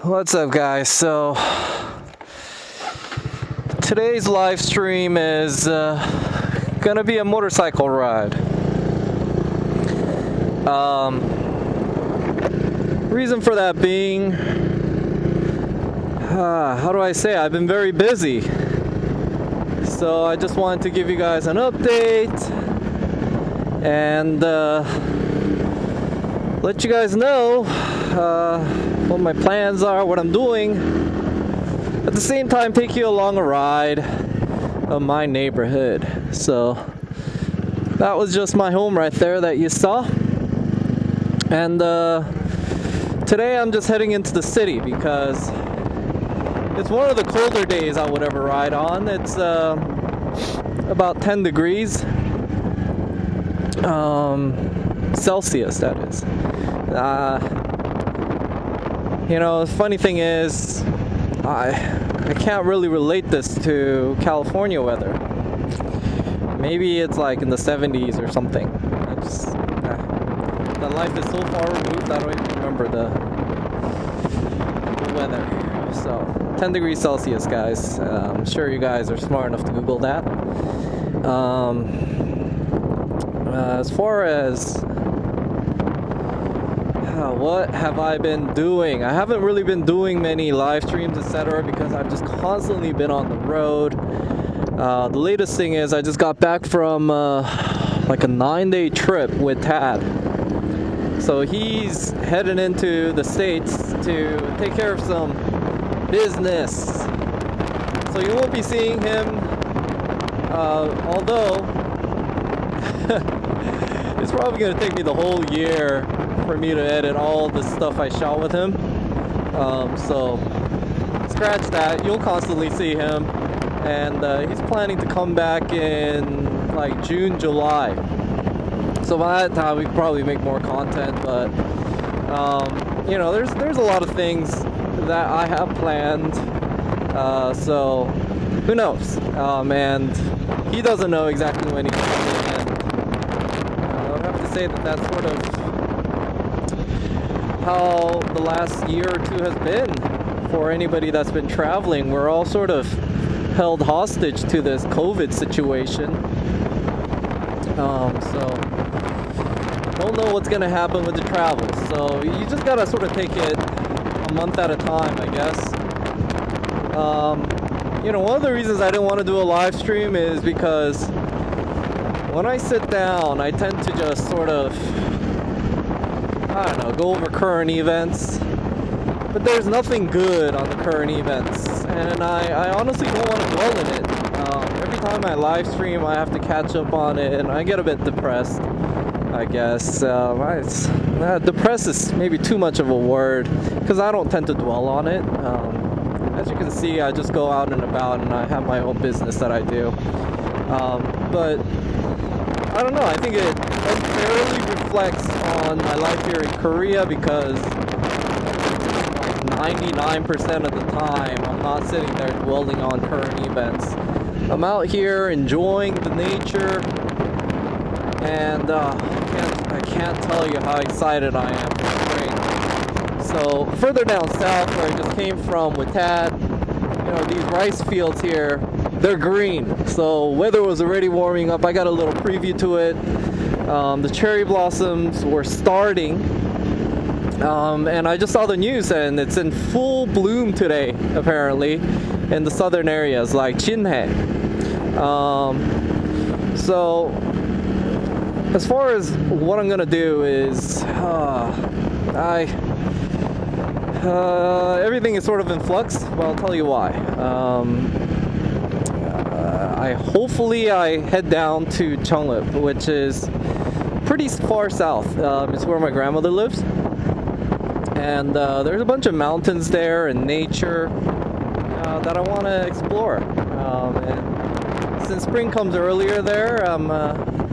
What's up, guys? So today's live stream is gonna be a motorcycle ride. Reason for that being, how do I say? I've been very busy, so I just wanted to give you guys an update and let you guys know what my plans are, what I'm doing. At the same time, take you along a ride of my neighborhood. So that was just my home right there that you saw. And today I'm just heading into the city because it's one of the colder days I would ever ride on. It's about 10 degrees Celsius, that is. The funny thing is, I can't really relate this to California weather. Maybe it's like in the 70s or something. The life is so far removed, I don't even remember the weather. So, 10 degrees Celsius, guys. I'm sure you guys are smart enough to Google that. As far as what have I been doing? I haven't really been doing many live streams, etc., because I've just constantly been on the road. The latest thing is I just got back from like a 9-day trip with Tad. So he's heading into the States to take care of some business. So you won't be seeing him, although it's probably going to take me the whole year for me to edit all the stuff I shot with him. So scratch that. You'll constantly see him, and he's planning to come back in like June, July. So by that time we can probably make more content, but there's a lot of things that I have planned. So who knows? And he doesn't know exactly when he's coming in. I would have to say that that's sort of how the last year or two has been for anybody that's been traveling. We're all sort of held hostage to this COVID situation. So don't know what's gonna happen with the travel. So you just gotta sort of take it a month at a time, I guess. One of the reasons I didn't want to do a live stream is because when I sit down, I tend to just sort of, go over current events, but there's nothing good on the current events, and I honestly don't want to dwell in it. Every time I live stream, I have to catch up on it, and I get a bit depressed, I guess. Depressed is maybe too much of a word, because I don't tend to dwell on it. As you can see, I just go out and about, and I have my own business that I do. But I don't know, I think it unfairly reflects on my life here in Korea, because like 99% of the time I'm not sitting there dwelling on current events. I'm out here enjoying the nature, and I can't tell you how excited I am for spring. So further down south, where I just came from with Tad, these rice fields here, they're green. So weather was already warming up. I got a little preview to it. The cherry blossoms were starting, and I just saw the news, and it's in full bloom today, apparently, in the southern areas like Jinhae. So as far as what I'm gonna do is, everything is sort of in flux, but I'll tell you why. Hopefully I head down to Cheongnam, which is pretty far south. It's where my grandmother lives, and there's a bunch of mountains there and nature that I want to explore. And since spring comes earlier there, I'm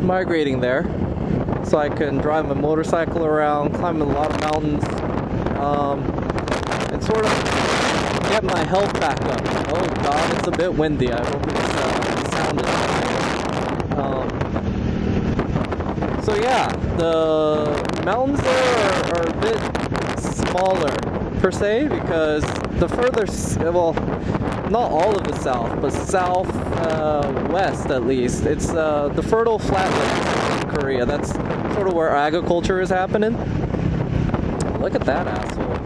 migrating there, so I can drive my motorcycle around, climb a lot of mountains, and sort of get my health back up. Oh god, it's a bit windy. I hope it's sounded. So yeah, the mountains there are a bit smaller per se, because the further, well, not all of the south, but south west at least, it's the fertile flatlands in Korea. That's sort of where agriculture is happening. Look at that asshole.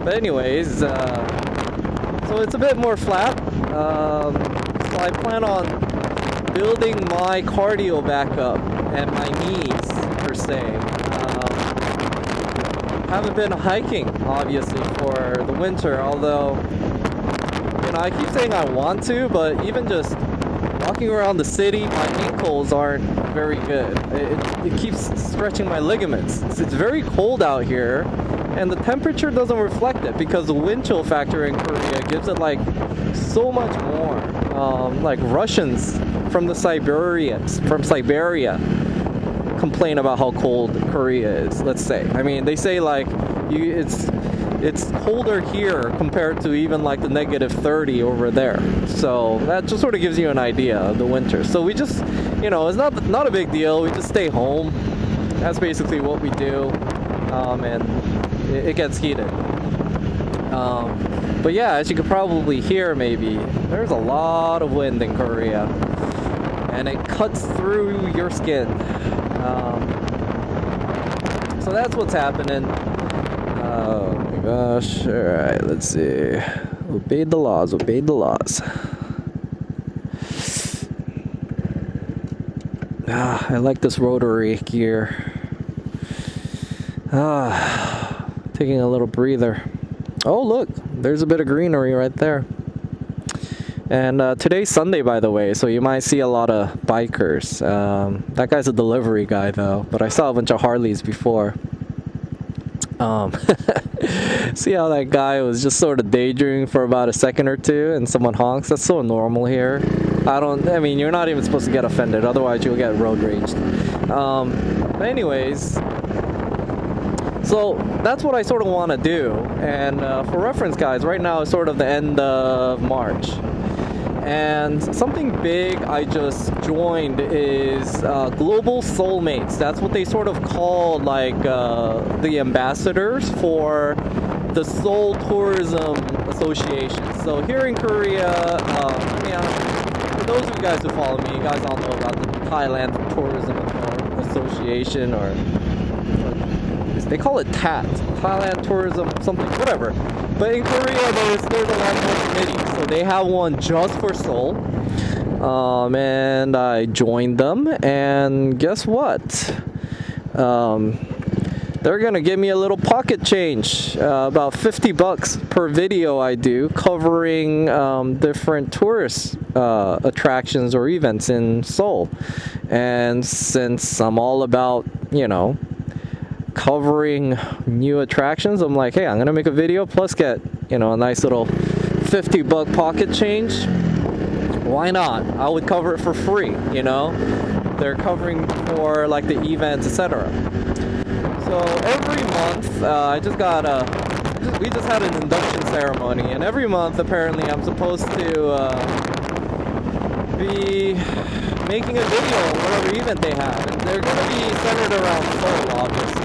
But anyways, so it's a bit more flat. So I plan on building my cardio back up and my knees per se. Haven't been hiking obviously for the winter, although I keep saying I want to, but even just walking around the city, my ankles aren't very good. It keeps stretching my ligaments. It's very cold out here, and the temperature doesn't reflect it because the wind chill factor in Korea gives it like so much more. Like Russians from Siberia complain about how cold Korea is, let's say. I mean, they say like it's colder here compared to even like the -30 over there. So that just sort of gives you an idea of the winter. So we just, it's not a big deal. We just stay home. That's basically what we do. And it gets heated. But yeah, as you could probably hear, maybe there's a lot of wind in Korea, and it cuts through your skin. So that's what's happening. Oh my gosh. Alright, let's see. Obey the laws, obey the laws. I like this rotary gear. Taking a little breather. Oh look, there's a bit of greenery right there. And today's Sunday, by the way, so you might see a lot of bikers. That guy's a delivery guy, though, but I saw a bunch of Harleys before. See how that guy was just sort of daydreaming for about a second or two, and someone honks? That's so normal here. I mean, you're not even supposed to get offended, otherwise you'll get road raged. But anyways, so that's what I sort of want to do. And for reference, guys, right now is sort of the end of March. And something big I just joined is Global Soulmates. That's what they sort of call like the ambassadors for the Seoul Tourism Association. So here in Korea, for those of you guys who follow me, you guys all know about the Thailand Tourism Association, or they call it TAT, Thailand Tourism something, whatever. But in Korea, there's a lot more committees. So they have one just for Seoul. And I joined them, and guess what? They're gonna give me a little pocket change, about $50 per video I do, covering different tourist attractions or events in Seoul. And since I'm all about, covering new attractions, I'm like, hey, I'm gonna make a video plus get a nice little $50 pocket change. Why not? I would cover it for free. They're covering for like the events, etc. So every month we just had an induction ceremony, and every month apparently I'm supposed to be making a video on whatever event they have, and they're going to be centered around Seoul, obviously.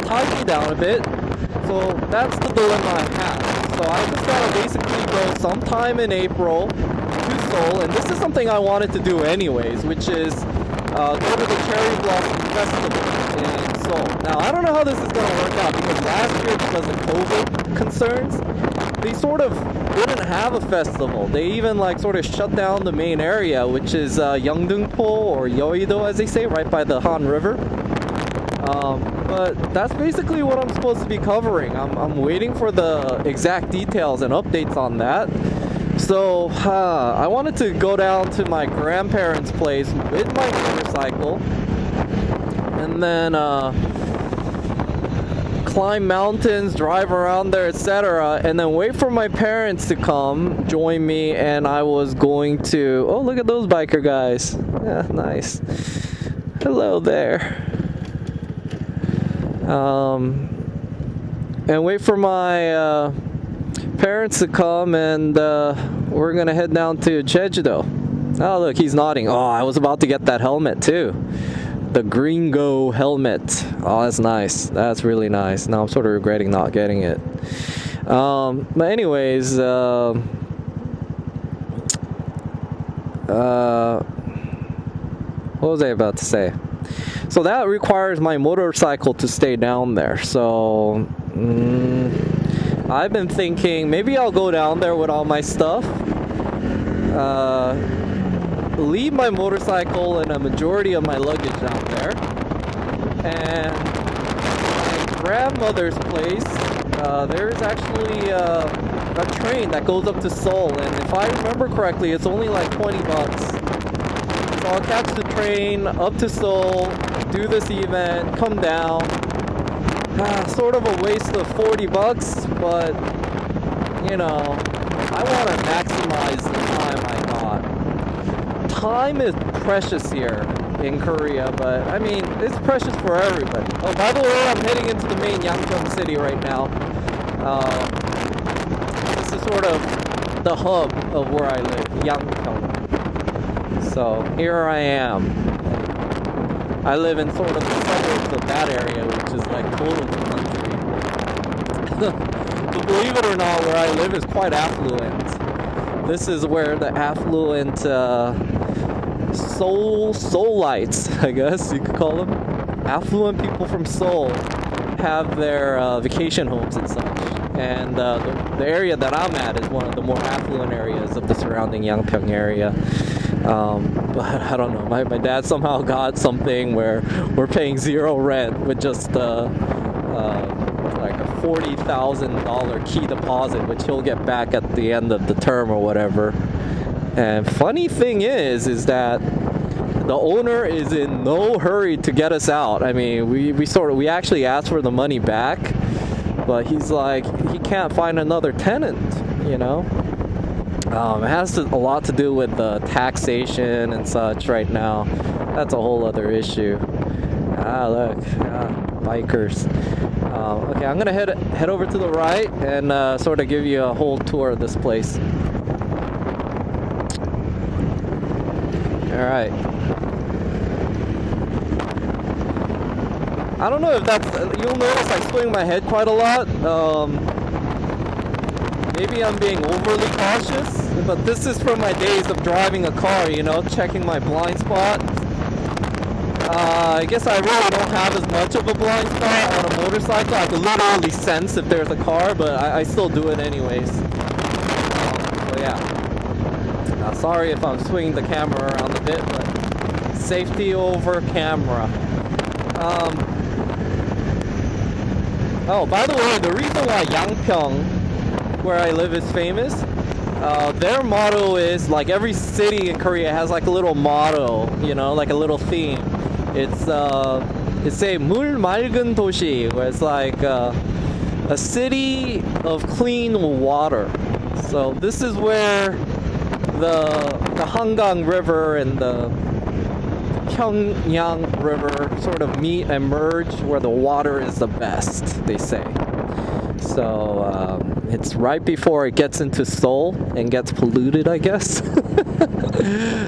Tied me down a bit, so that's the dilemma I have. So I just gotta basically go sometime in April to Seoul, and this is something I wanted to do anyways, which is go to the Cherry Blossom Festival in Seoul. Now I don't know how this is gonna work out, because last year, because of COVID concerns, they sort of didn't have a festival. They even sort of shut down the main area, which is Yeongdeungpo, or Yeouido as they say, right by the Han River. But that's basically what I'm supposed to be covering. I'm waiting for the exact details and updates on that. So I wanted to go down to my grandparents' place with my motorcycle, and then climb mountains, drive around there, etc., and then wait for my parents to come join me. And I was going to, oh, look at those biker guys. Yeah, nice. Hello there. And wait for my parents to come, and we're gonna head down to Jeju-do. Oh look, he's nodding. Oh, I was about to get that helmet too. the Gringo helmet. Oh, that's nice. That's really nice. Now I'm sort of regretting not getting it. But anyways, what was I about to say? So that requires my motorcycle to stay down there. So I've been thinking maybe I'll go down there with all my stuff, leave my motorcycle and a majority of my luggage down there, and my grandmother's place, there's actually a train that goes up to Seoul, and if I remember correctly, it's only like 20 bucks. So I'll catch the train up to Seoul, do this event, come down. Sort of a waste of 40 bucks, but you know, I want to maximize the time I got. Time is precious here in Korea, but I mean, it's precious for everybody. Oh, by the way, I'm heading into the main Yangpyeong city right now. This is sort of the hub of where I live, Yangpyeong. So here I am. I live in sort of the suburbs of that area, which is like total country. But believe it or not, where I live is quite affluent. This is where the affluent Seoulites, I guess you could call them, affluent people from Seoul, have their vacation homes and such. And the area that I'm at is one of the more affluent areas of the surrounding Yangpyeong area. But I don't know, my dad somehow got something where we're paying zero rent with just like a $40,000 key deposit, which he'll get back at the end of the term or whatever. And funny thing is that the owner is in no hurry to get us out. I mean, we actually asked for the money back, but he's like, he can't find another tenant, you know. It has a lot to do with the taxation and such right now. That's a whole other issue. Look, bikers. Okay, I'm gonna head over to the right and sort of give you a whole tour of this place. All right. I don't know if that's. You'll notice I swing my head quite a lot. Maybe I'm being overly cautious, but this is from my days of driving a car, you know, checking my blind spot. I guess I really don't have as much of a blind spot on a motorcycle. I can literally sense if there's a car, but I still do it anyways. So yeah. Sorry if I'm swinging the camera around a bit, but safety over camera. Oh, by the way, the reason why Yangpyeong, where I live, is famous, their motto is, like every city in Korea has like a little motto, you know, like a little theme. It's a 물 맑은 도시, where it's like a city of clean water. So this is where the Hangang River and the Pyongyang River sort of meet and merge, where the water is the best, they say. So it's right before it gets into Seoul and gets polluted, I guess.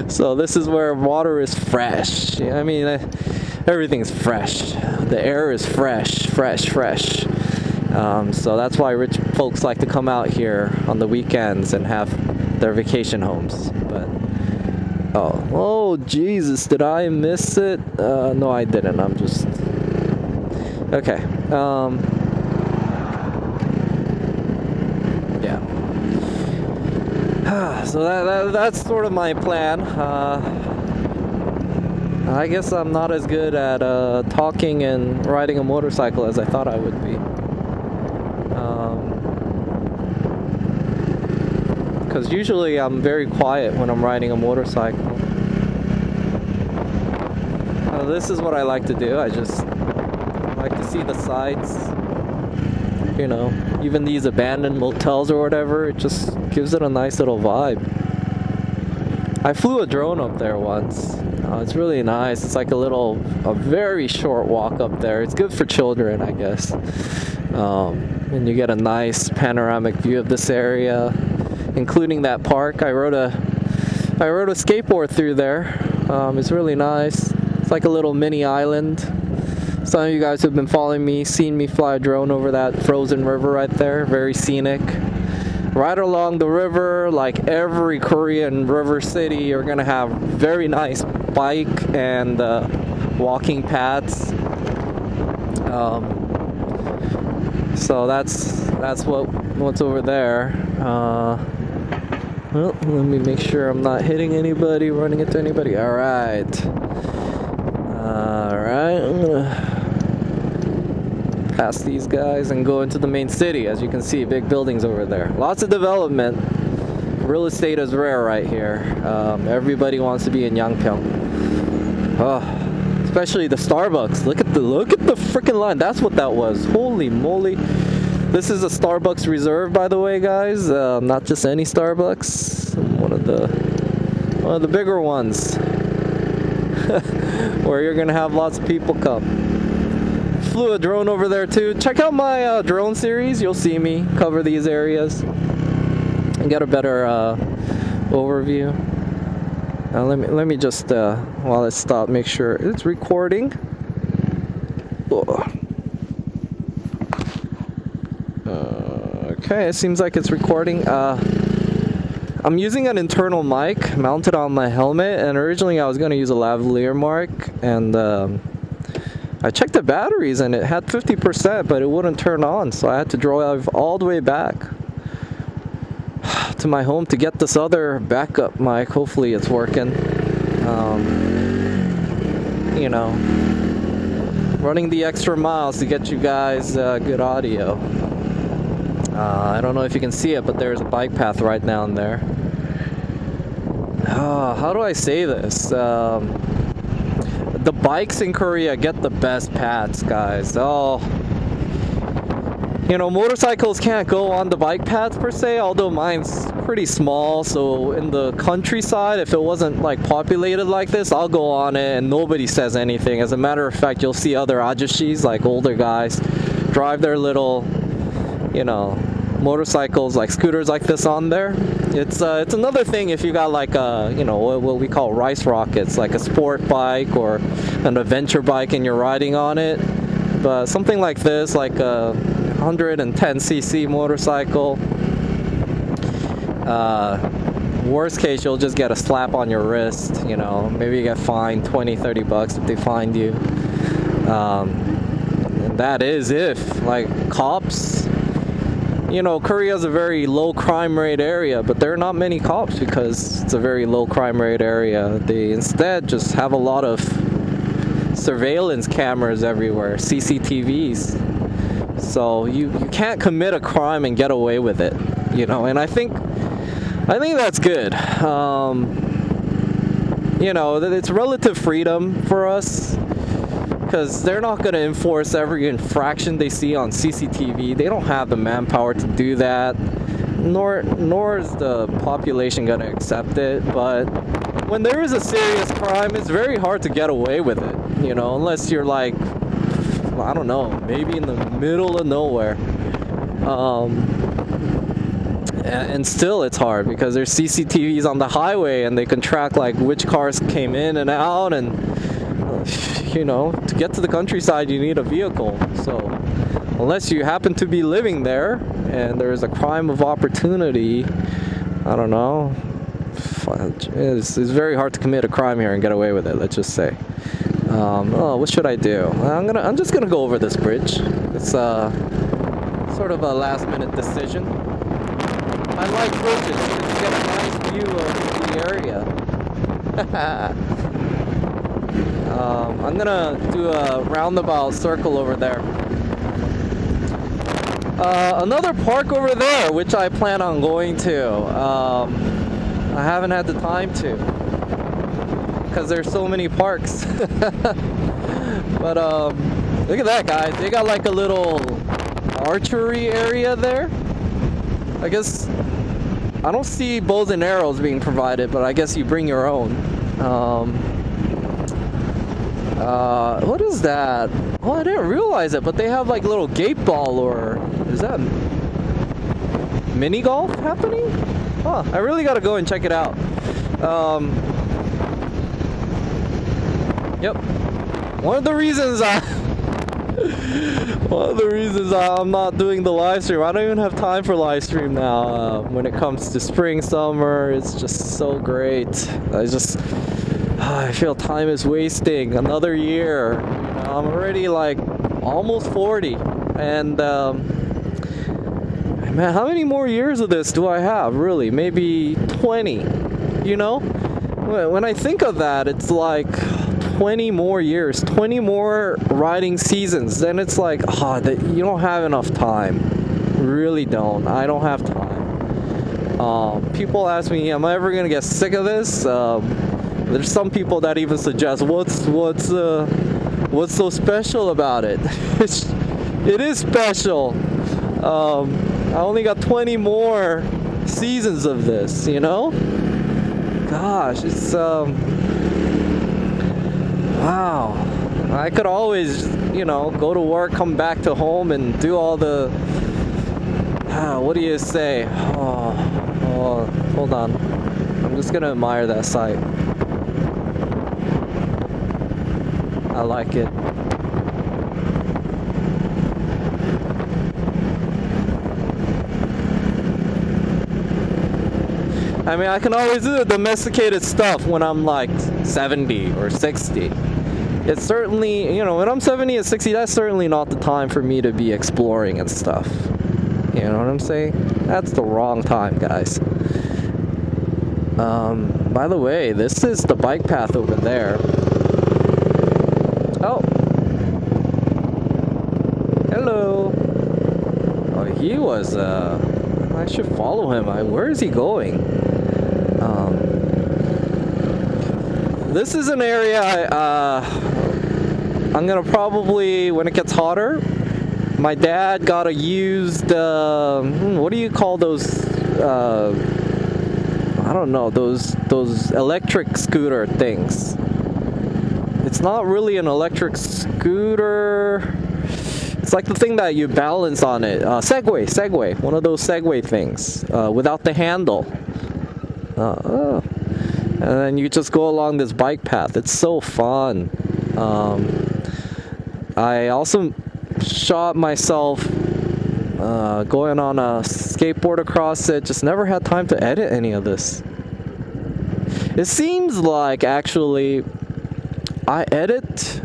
So this is where water is fresh. I mean, everything's fresh. The air is fresh. So that's why rich folks like to come out here on the weekends and have their vacation homes. But oh Jesus, did I miss it? No, I didn't. I'm just okay. Yeah. So that's sort of my plan. I guess I'm not as good at talking and riding a motorcycle as I thought I would be. Because usually I'm very quiet when I'm riding a motorcycle. This is what I like to do. I just like to see the sights. You know, even these abandoned motels or whatever, it just gives it a nice little vibe. I flew a drone up there once. It's really nice. It's like a very short walk up there. It's good for children, I guess. And you get a nice panoramic view of this area, including that park. I rode a skateboard through there. It's really nice. It's like a little mini island. Some of you guys who've been following me, seen me fly a drone over that frozen river right there. Very scenic. Right along the river, like every Korean river city, you're gonna have very nice bike and walking paths. So that's what's over there. Well, let me make sure I'm not hitting anybody, running into anybody. All right. I'm gonna pass these guys and go into the main city. As you can see, big buildings over there. Lots of development. Real estate is rare right here. Everybody wants to be in Yangpyeong. Oh, especially the Starbucks. Look at the freaking line. That's what that was. Holy moly. This is a Starbucks Reserve, by the way, guys. Not just any Starbucks. One of the bigger ones, where you're gonna have lots of people come. Flew a drone over there too. Check out my drone series. You'll see me cover these areas and get a better overview. Now let me just while it stopped, make sure it's recording. Oh. Okay, it seems like it's recording. I'm using an internal mic mounted on my helmet, and originally I was going to use a lavalier mic, and I checked the batteries and it had 50%, but it wouldn't turn on, so I had to drive all the way back to my home to get this other backup mic. Hopefully it's working. You know, running the extra miles to get you guys good audio. I don't know if you can see it, but there's a bike path right down there. How do I say this? The bikes in Korea get the best paths, guys. Oh, you know, motorcycles can't go on the bike paths per se, although mine's pretty small. So in the countryside, if it wasn't like populated like this, I'll go on it and nobody says anything. As a matter of fact, you'll see other ajishis, like older guys, drive their little, you know, motorcycles, like scooters like this on there. It's another thing if you got like a, you know, what we call rice rockets, like a sport bike or an adventure bike and you're riding on it. But something like this, like a 110cc motorcycle, worst case you'll just get a slap on your wrist, you know, maybe you get fined $20-30 if they find you. And that is if, like, cops, you know, Korea is a very low crime rate area, but there are not many cops because it's a very low crime rate area. They instead just have a lot of surveillance cameras everywhere, CCTVs. So you can't commit a crime and get away with it, you know, and I think that's good. You know, it's relative freedom for us, because they're not going to enforce every infraction they see on CCTV. They don't have the manpower to do that, nor is the population going to accept it. But when there is a serious crime, it's very hard to get away with it, you know, unless you're like, I don't know, maybe in the middle of nowhere. And still it's hard because there's CCTVs on the highway and they can track like which cars came in and out, and you know, to get to the countryside you need a vehicle. So unless you happen to be living there and there's a crime of opportunity, I don't know, it's very hard to commit a crime here and get away with it, let's just say. What should I do? I'm just gonna go over this bridge. It's sort of a last minute decision. I like bridges because you get a nice view of the area. I'm gonna do a roundabout circle over there. Another park over there, which I plan on going to. I haven't had the time to, because there's so many parks. But look at that, guys. They got like a little archery area there. I guess I don't see bows and arrows being provided, but I guess you bring your own. What is that? Oh, I didn't realize it, but they have like little gate ball, or is that mini golf happening? Huh, I really gotta go and check it out. Yep. One of the reasons I'm not doing the live stream. I don't even have time for live stream now. When it comes to spring, summer, it's just so great. I feel time is wasting. Another year. You know, I'm already like almost 40, and man, how many more years of this do I have? Really, maybe 20. You know, when I think of that, it's like 20 more years, 20 more riding seasons. Then it's like, you don't have enough time. Really don't. I don't have time. People ask me, am I ever gonna get sick of this? There's some people that even suggest, what's so special about it? It is special. I only got 20 more seasons of this, you know? Gosh, it's wow. I could always, you know, go to work, come back to home, and do all the what do you say? Oh, hold on. I'm just gonna admire that sight. I like it. I mean, I can always do the domesticated stuff when I'm like 70 or 60. It's certainly, you know, when I'm 70 and 60, that's certainly not the time for me to be exploring and stuff. You know what I'm saying? That's the wrong time, guys. By the way, this is the bike path over there. Oh. Hello. Oh, he was, I should follow him. Where is he going? This is an area I'm gonna probably, when it gets hotter, my dad got a used, what do you call those, I don't know, those electric scooter things. It's not really an electric scooter. It's like the thing that you balance on it. Segway, one of those Segway things, without the handle. And then you just go along this bike path. It's so fun. I also shot myself going on a skateboard across it. Just never had time to edit any of this. It seems like actually I edit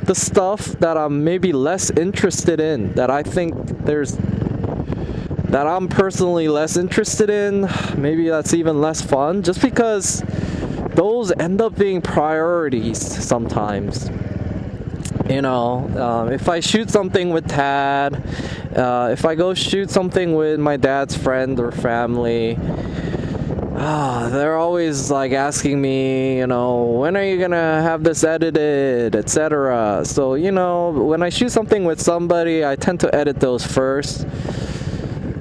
the stuff that I'm maybe less interested in, that I think that I'm personally less interested in. Maybe that's even less fun, just because those end up being priorities sometimes. You know, if I shoot something with Tad, if I go shoot something with my dad's friend or family, they're always like asking me, you know, when are you gonna have this edited, etc. So, you know, when I shoot something with somebody, I tend to edit those first.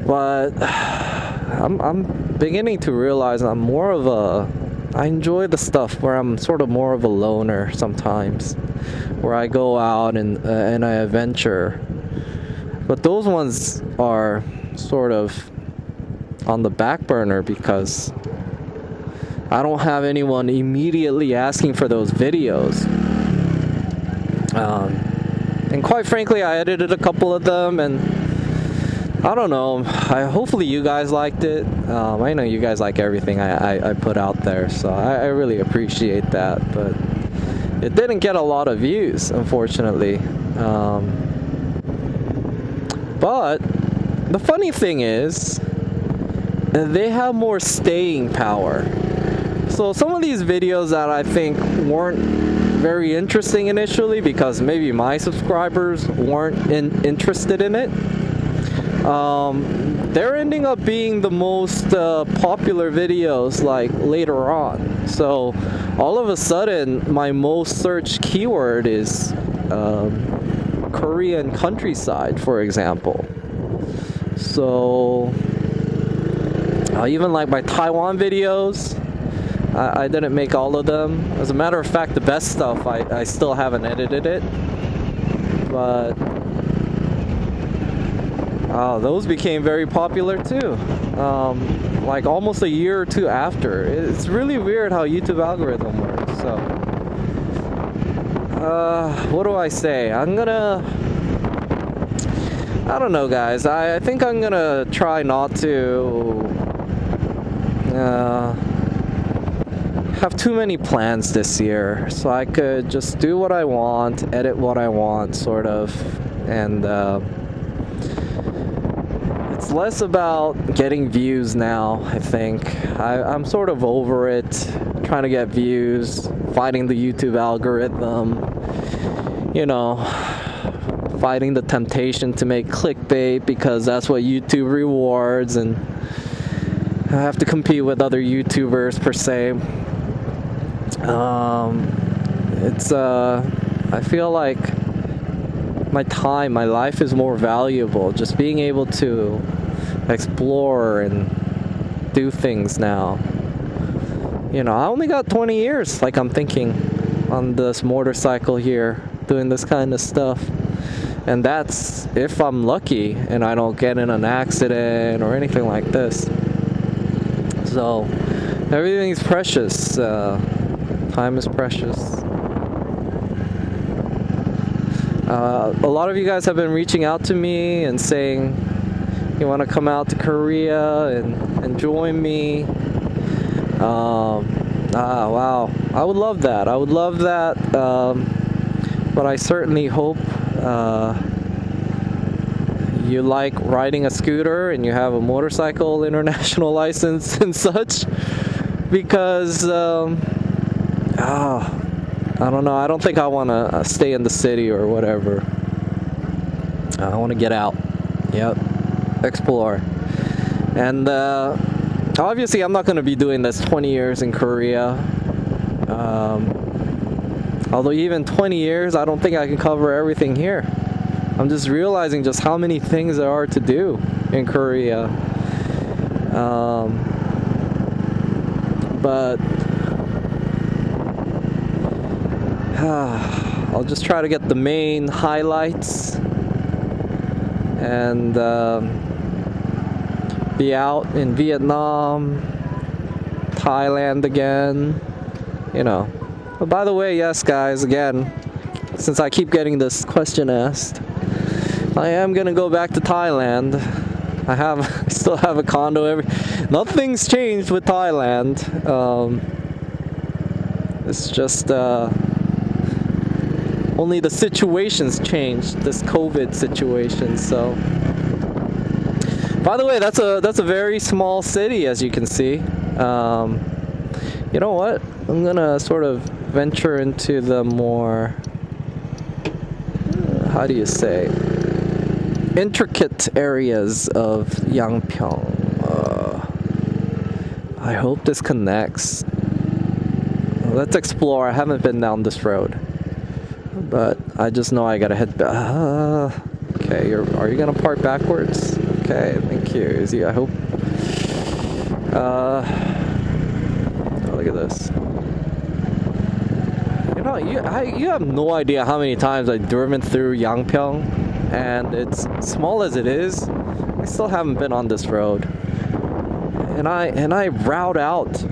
But I'm beginning to realize I enjoy the stuff where I'm sort of more of a loner sometimes, where I go out and I adventure. But those ones are sort of on the back burner because I don't have anyone immediately asking for those videos. And quite frankly, I edited a couple of them, and I don't know, hopefully you guys liked it. I know you guys like everything I put out there, so I really appreciate that, but it didn't get a lot of views, unfortunately. But the funny thing is, they have more staying power. So some of these videos that I think weren't very interesting initially because maybe my subscribers weren't interested in it, they're ending up being the most popular videos like later on. So all of a sudden my most searched keyword is Korean countryside, for example. So even like my Taiwan videos, I didn't make all of them. As a matter of fact, the best stuff I still haven't edited it, but those became very popular too, like almost a year or two after. It's really weird how YouTube algorithm works. So what do I say? I don't know, guys. I think I'm gonna try not to have too many plans this year, so I could just do what I want, edit what I want, sort of, and it's less about getting views now. I think I'm sort of over it, trying to get views, fighting the YouTube algorithm, you know, fighting the temptation to make clickbait because that's what YouTube rewards, and I have to compete with other YouTubers per se. I feel like my life is more valuable just being able to explore and do things now. You know, I only got 20 years, like I'm thinking, on this motorcycle here, doing this kind of stuff. And that's if I'm lucky and I don't get in an accident or anything like this. So, everything's precious. Time is precious. A lot of you guys have been reaching out to me and saying you want to come out to Korea and join me. Wow. I would love that. But I certainly hope you like riding a scooter and you have a motorcycle international license and such, because I don't know, I don't think I want to stay in the city or whatever. I want to get out. Yep. Explore. And obviously I'm not going to be doing this 20 years in Korea. Although even 20 years, I don't think I can cover everything here. I'm just realizing just how many things there are to do in Korea. But I'll just try to get the main highlights and be out in Vietnam, Thailand again, you know. But by the way, yes guys, again, since I keep getting this question asked, I am gonna go back to Thailand. I still have a condo. Nothing's changed with Thailand. It's just only the situation's changed. This COVID situation. So, by the way, that's a very small city, as you can see. You know what? I'm gonna sort of venture into the more, how do you say, intricate areas of Yangpyeong. I hope this connects. Let's explore. I haven't been down this road, but I just know I gotta head back. Okay, are you gonna park backwards? Okay, thank you. I hope. Oh, look at this. You know, you have no idea how many times I've driven through Yangpyeong, and it's small as it is. I still haven't been on this road, and I route out,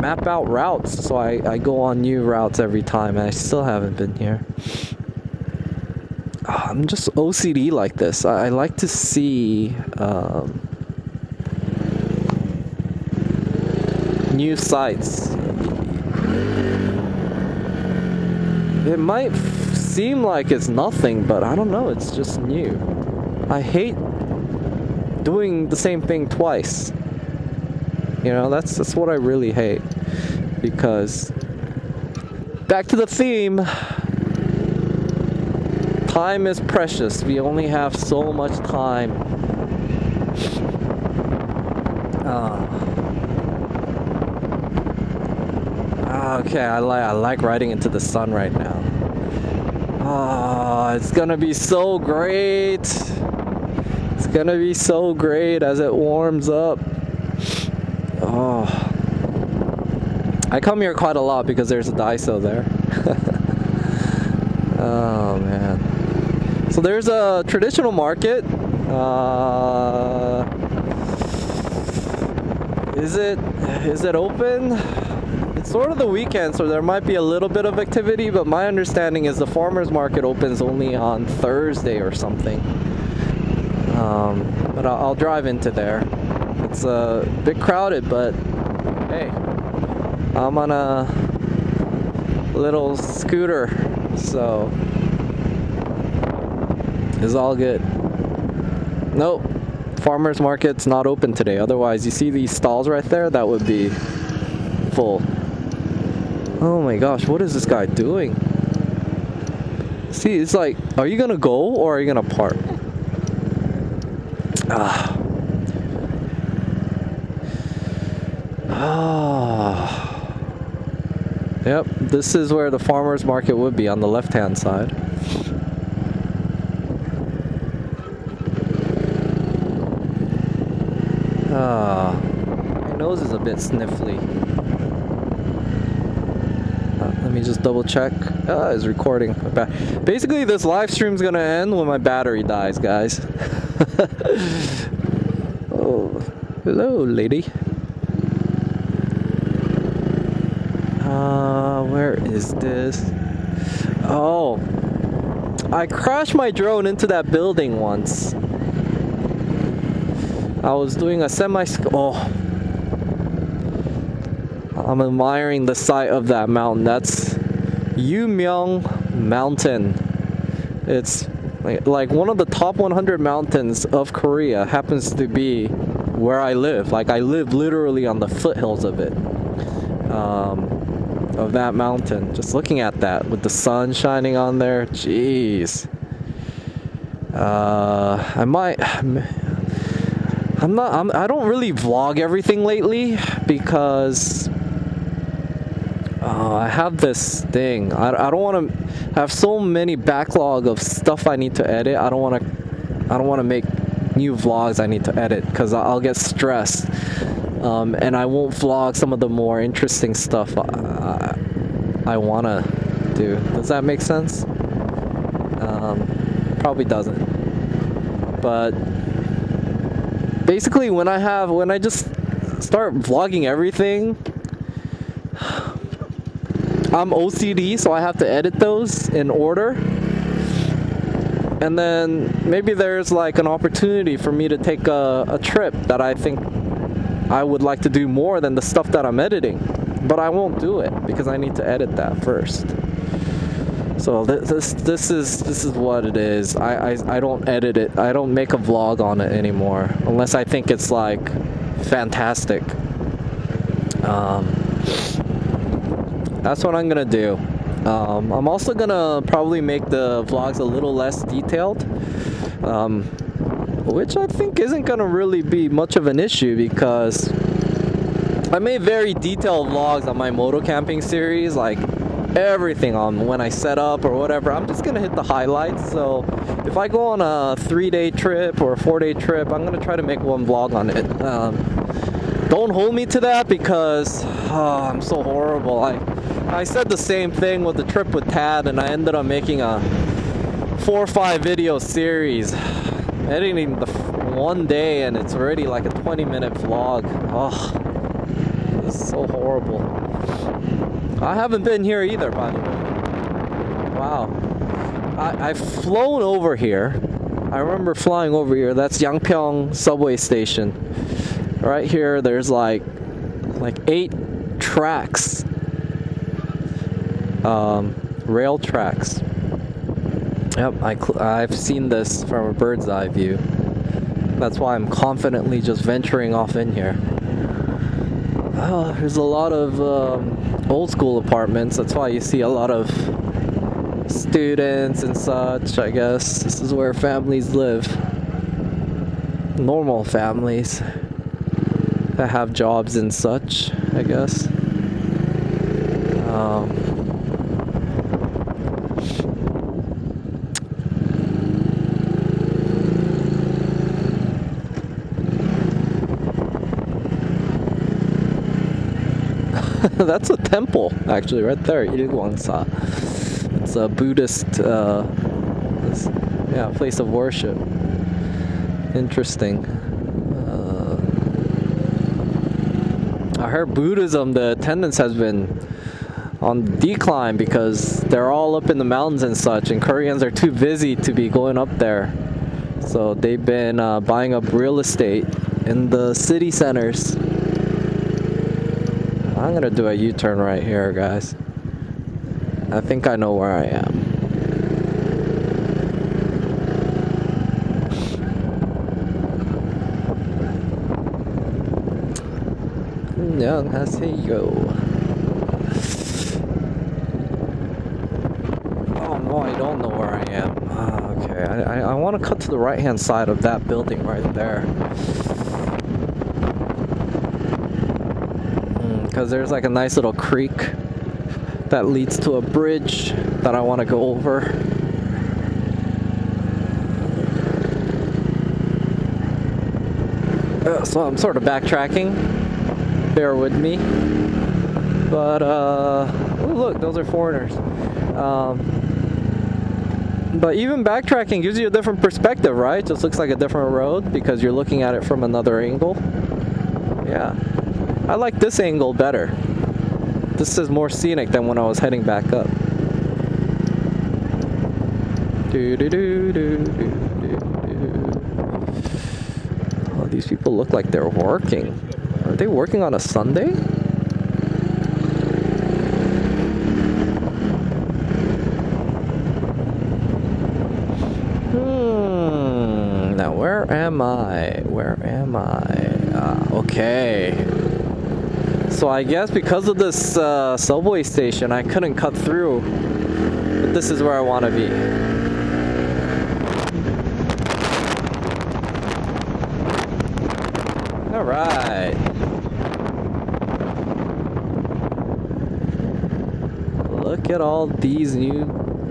map out routes, so I go on new routes every time, and I still haven't been here. I'm just OCD like this. I like to see new sites. It might seem like it's nothing, but I don't know, it's just new. I hate doing the same thing twice. You know, that's what I really hate. Because, back to the theme, time is precious. We only have so much time. Okay, I like riding into the sun right now. It's gonna be so great. It's gonna be so great as it warms up. I come here quite a lot because there's a Daiso there. Oh man. So there's a traditional market. Is it open? It's sort of the weekend, so there might be a little bit of activity, but my understanding is the farmers market opens only on Thursday or something. But I'll drive into there. It's a bit crowded, but hey, I'm on a little scooter, so it's all good. Nope, farmers market's not open today. Otherwise, you see these stalls right there? That would be full. Oh my gosh, what is this guy doing? See, it's like, are you gonna go or are you gonna park? Yep, this is where the farmers market would be, on the left-hand side. My nose is a bit sniffly. Let me just double check. It's recording. Basically, this live stream's gonna end when my battery dies, guys. Oh, hello, lady. Where is this? Oh, I crashed my drone into that building once. I was doing a oh, I'm admiring the sight of that mountain. That's Yangpyeong Mountain. It's like one of the top 100 mountains of Korea. Happens to be where I live. Like, I live literally on the foothills of it. Of that mountain. Just looking at that with the sun shining on there. Jeez. I don't really vlog everything lately because I have this thing. I don't want to have so many backlog of stuff I need to edit. I don't want to make new vlogs I need to edit because I'll get stressed. And I won't vlog some of the more interesting stuff I want to do. Does that make sense? Probably doesn't. But basically, when I just start vlogging everything, I'm OCD, so I have to edit those in order. And then maybe there's like an opportunity for me to take a trip that I think I would like to do more than the stuff that I'm editing, but I won't do it because I need to edit that first. So this is what it is. I don't edit it. I don't make a vlog on it anymore unless I think it's like fantastic. That's what I'm gonna do. I'm also gonna probably make the vlogs a little less detailed. Which I think isn't gonna really be much of an issue because I made very detailed vlogs on my moto camping series, like everything on when I set up or whatever. I'm just gonna hit the highlights. So if I go on a 3-day trip or a 4-day trip, I'm gonna try to make one vlog on it. Don't hold me to that because I'm so horrible. I said the same thing with the trip with Tad, and I ended up making a 4 or 5 video series. Editing the one day and it's already like a 20-minute vlog. Oh, this is so horrible. I haven't been here either, by the way. Wow. I've flown over here. I remember flying over here. That's Yangpyeong subway station. Right here, there's like 8 tracks. Rail tracks. Yep, I've seen this from a bird's eye view. That's why I'm confidently just venturing off in here. Oh, there's a lot of old school apartments. That's why you see a lot of students and such, I guess. This is where families live. Normal families that have jobs and such, I guess. That's a temple, actually, right there. Ilgwangsa. It's a Buddhist, place of worship. Interesting. I heard Buddhism, the attendance has been on decline because they're all up in the mountains and such, and Koreans are too busy to be going up there. So they've been buying up real estate in the city centers. I'm gonna do a U-turn right here, guys. I think I know where I am. 안녕하세요. Oh no, I don't know where I am. Okay, I want to cut to the right-hand side of that building right there. Because there's like a nice little creek that leads to a bridge that I want to go over. So I'm sort of backtracking. Bear with me. But oh look, those are foreigners. But even backtracking gives you a different perspective, right? It just looks like a different road because you're looking at it from another angle. Yeah, I like this angle better. This is more scenic than when I was heading back up. Oh, these people look like they're working. Are they working on a Sunday? Now where am I? Where am I? Okay. So I guess because of this subway station, I couldn't cut through. But this is where I want to be. All right. Look at all these new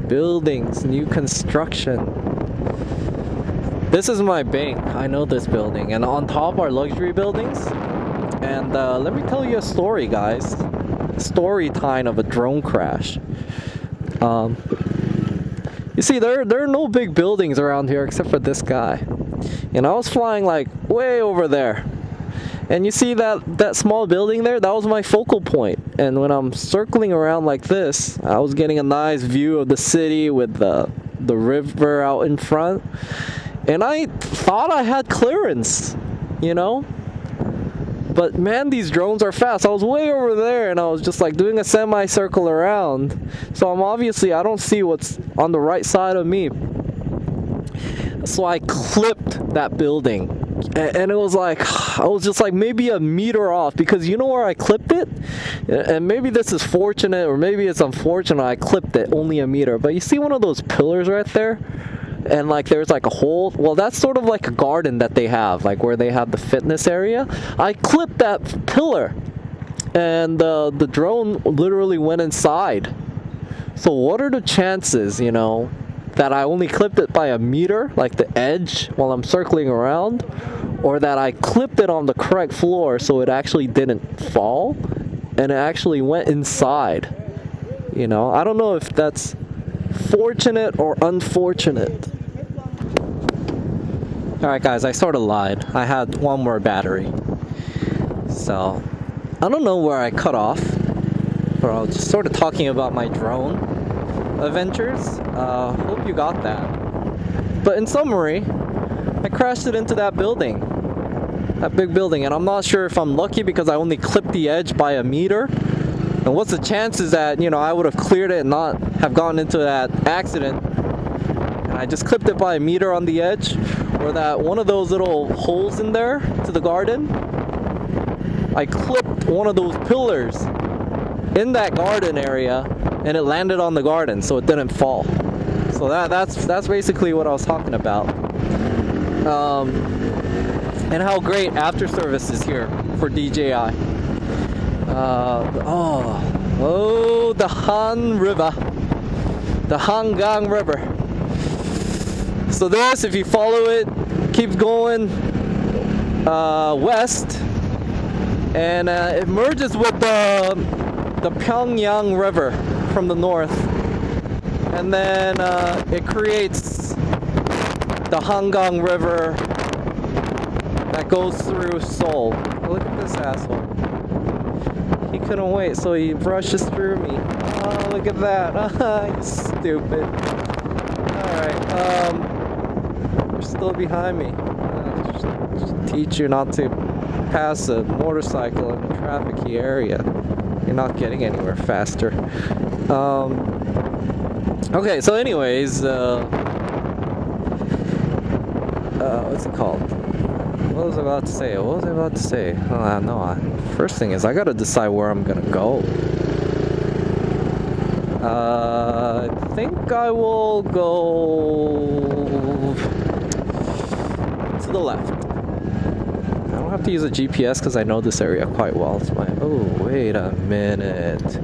buildings, new construction. This is my bank. I know this building. And on top are luxury buildings. And let me tell you a story, guys. Story time of a drone crash. You see, there are no big buildings around here except for this guy. And I was flying like way over there. And you see that small building there? That was my focal point. And when I'm circling around like this, I was getting a nice view of the city with the river out in front. And I thought I had clearance, you know? But man, these drones are fast. I was way over there and I was just like doing a semicircle around. So I don't see what's on the right side of me. So I clipped that building. And it was like, I was just like maybe a meter off, because you know where I clipped it? And maybe this is fortunate or maybe it's unfortunate, I clipped it only a meter. But you see one of those pillars right there? And like there's like a hole. Well, that's sort of like a garden that they have, like where they have the fitness area. I clipped that pillar and the drone literally went inside. So what are the chances, you know, that I only clipped it by a meter, like the edge while I'm circling around, or that I clipped it on the correct floor so it actually didn't fall and it actually went inside? You know, I don't know if that's fortunate or unfortunate. Alright guys, I sort of lied. I had one more battery. So, I don't know where I cut off, but I was just sort of talking about my drone adventures. Hope you got that. But in summary, I crashed it into that building. That big building. And I'm not sure if I'm lucky because I only clipped the edge by a meter. And what's the chances that, you know, I would have cleared it and not have gotten into that accident, and I just clipped it by a meter on the edge, or that one of those little holes in there to the garden, I clipped one of those pillars in that garden area and it landed on the garden so it didn't fall. So that's basically what I was talking about. And how great after service is here for DJI. The Han River, the Hangang River. So this, if you follow it, keeps going west, and it merges with the Pyongyang River from the north, and then it creates the Hangang River that goes through Seoul. Look at this asshole. couldn't wait, so he rushes through me. Oh, look at that. You stupid. Alright, you're still behind me. Just teach you not to pass a motorcycle in a trafficy area. You're not getting anywhere faster. Okay, so anyways, what's it called? What was I about to say? No, first thing is I gotta decide where I'm gonna go. I think I will go to the left. I don't have to use a GPS because I know this area quite well. Oh, wait a minute.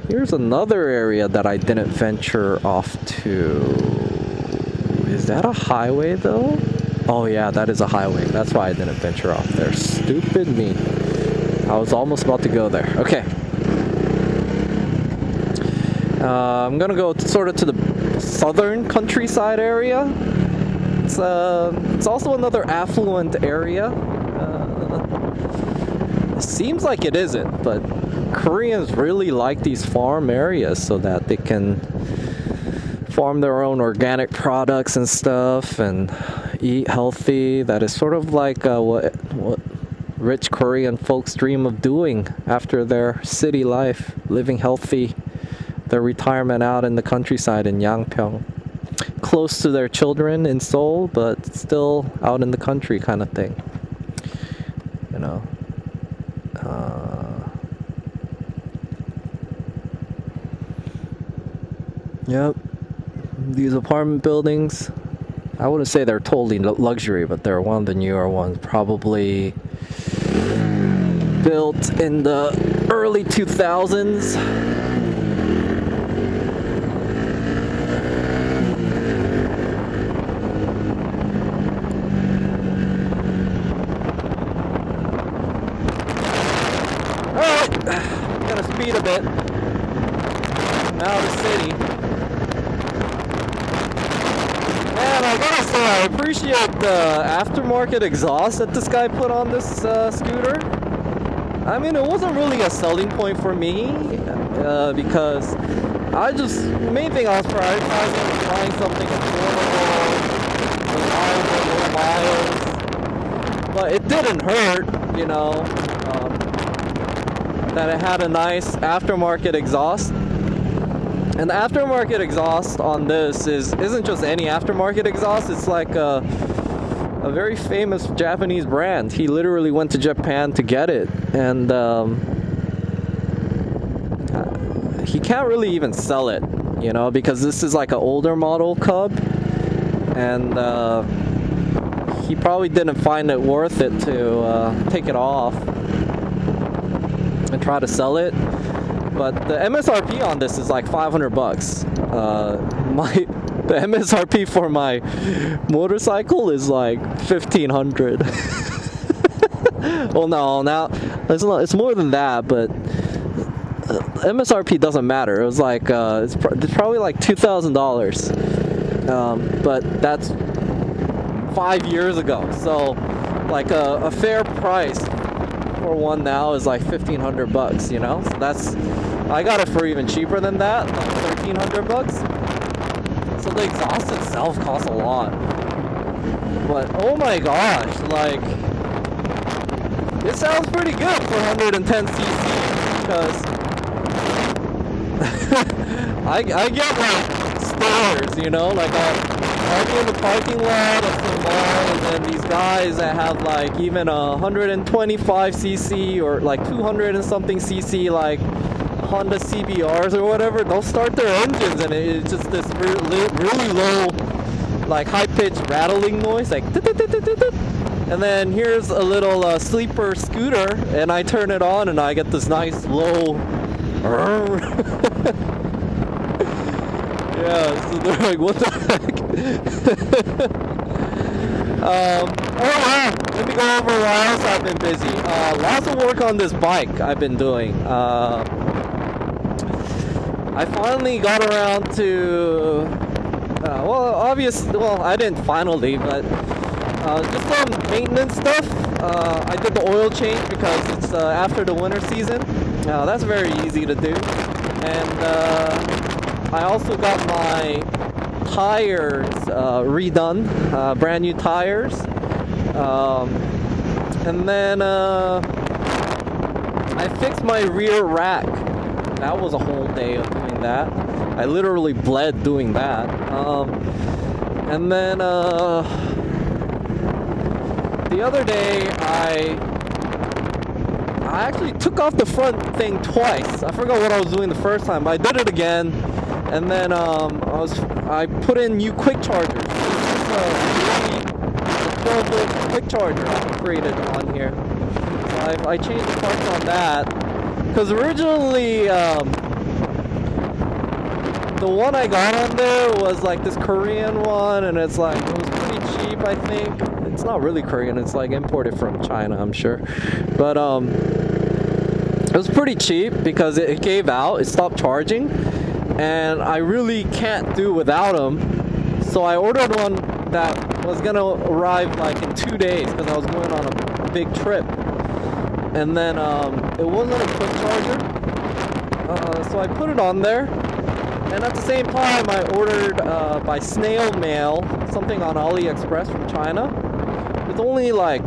Here's another area that I didn't venture off to. Is that a highway though? Oh yeah, that is a highway. That's why I didn't venture off there. Stupid me. I was almost about to go there. Okay. I'm gonna go sort of to the southern countryside area. It's also another affluent area. It seems like it isn't, but Koreans really like these farm areas so that they can farm their own organic products and stuff and eat healthy. That is sort of like what rich Korean folks dream of doing after their city life, living healthy, their retirement out in the countryside in Yangpyeong, close to their children in Seoul, but still out in the country kind of thing, you know. Yep, these apartment buildings, I wouldn't say they're totally luxury, but they're one of the newer ones, probably built in the early 2000s. Alright, gotta speed a bit. Now the city. Man, I gotta say, I appreciate the aftermarket exhaust that this guy put on this scooter. I mean, it wasn't really a selling point for me, because the main thing I was prioritizing was buying something affordable, reliable, low miles. But it didn't hurt, you know, that it had a nice aftermarket exhaust. And the aftermarket exhaust on this isn't just any aftermarket exhaust. It's like a very famous Japanese brand. He literally went to Japan to get it, and he can't really even sell it, you know, because this is like an older model Cub, and he probably didn't find it worth it to take it off and try to sell it. But the MSRP on this is like $500. The MSRP for my motorcycle is like $1,500. Well, no, now it's more than that, but MSRP doesn't matter. It was like it's probably like $2,000, but that's 5 years ago. So like a fair price for one now is like $1,500, you know. So I got it for even cheaper than that, like $1,300. So the exhaust itself costs a lot. But oh my gosh, like it sounds pretty good for 110 cc, because I get like stores, you know, like I'm parking in the parking lot of the mall, and then these guys that have like even 125 cc or like 200 and something cc, like Honda CBRs or whatever, they'll start their engines and it's just this really low, like high-pitched rattling noise, like and then here's a little sleeper scooter, and I turn it on and I get this nice low yeah, so they're like, what the heck? Let me go over why else I've been busy. Lots of work on this bike I've been doing. I finally got around to, I didn't finally, but just some maintenance stuff. I did the oil change because it's after the winter season. That's very easy to do. And I also got my tires redone, brand new tires. And then I fixed my rear rack. That was a whole day of doing that. I literally bled doing that. And then the other day I actually took off the front thing twice. I forgot what I was doing the first time, but I did it again. And then I put in new quick chargers. This is a 12-volt quick charger I created on here. So I changed the parts on that. Because originally, the one I got on there was like this Korean one, and it was pretty cheap, I think. It's not really Korean, it's like imported from China, I'm sure. But it was pretty cheap because it gave out, it stopped charging, and I really can't do without them. So I ordered one that was gonna arrive like in 2 days because I was going on a big trip. And then it wasn't a quick charger, so I put it on there. And at the same time, I ordered by snail mail something on AliExpress from China. It's only like,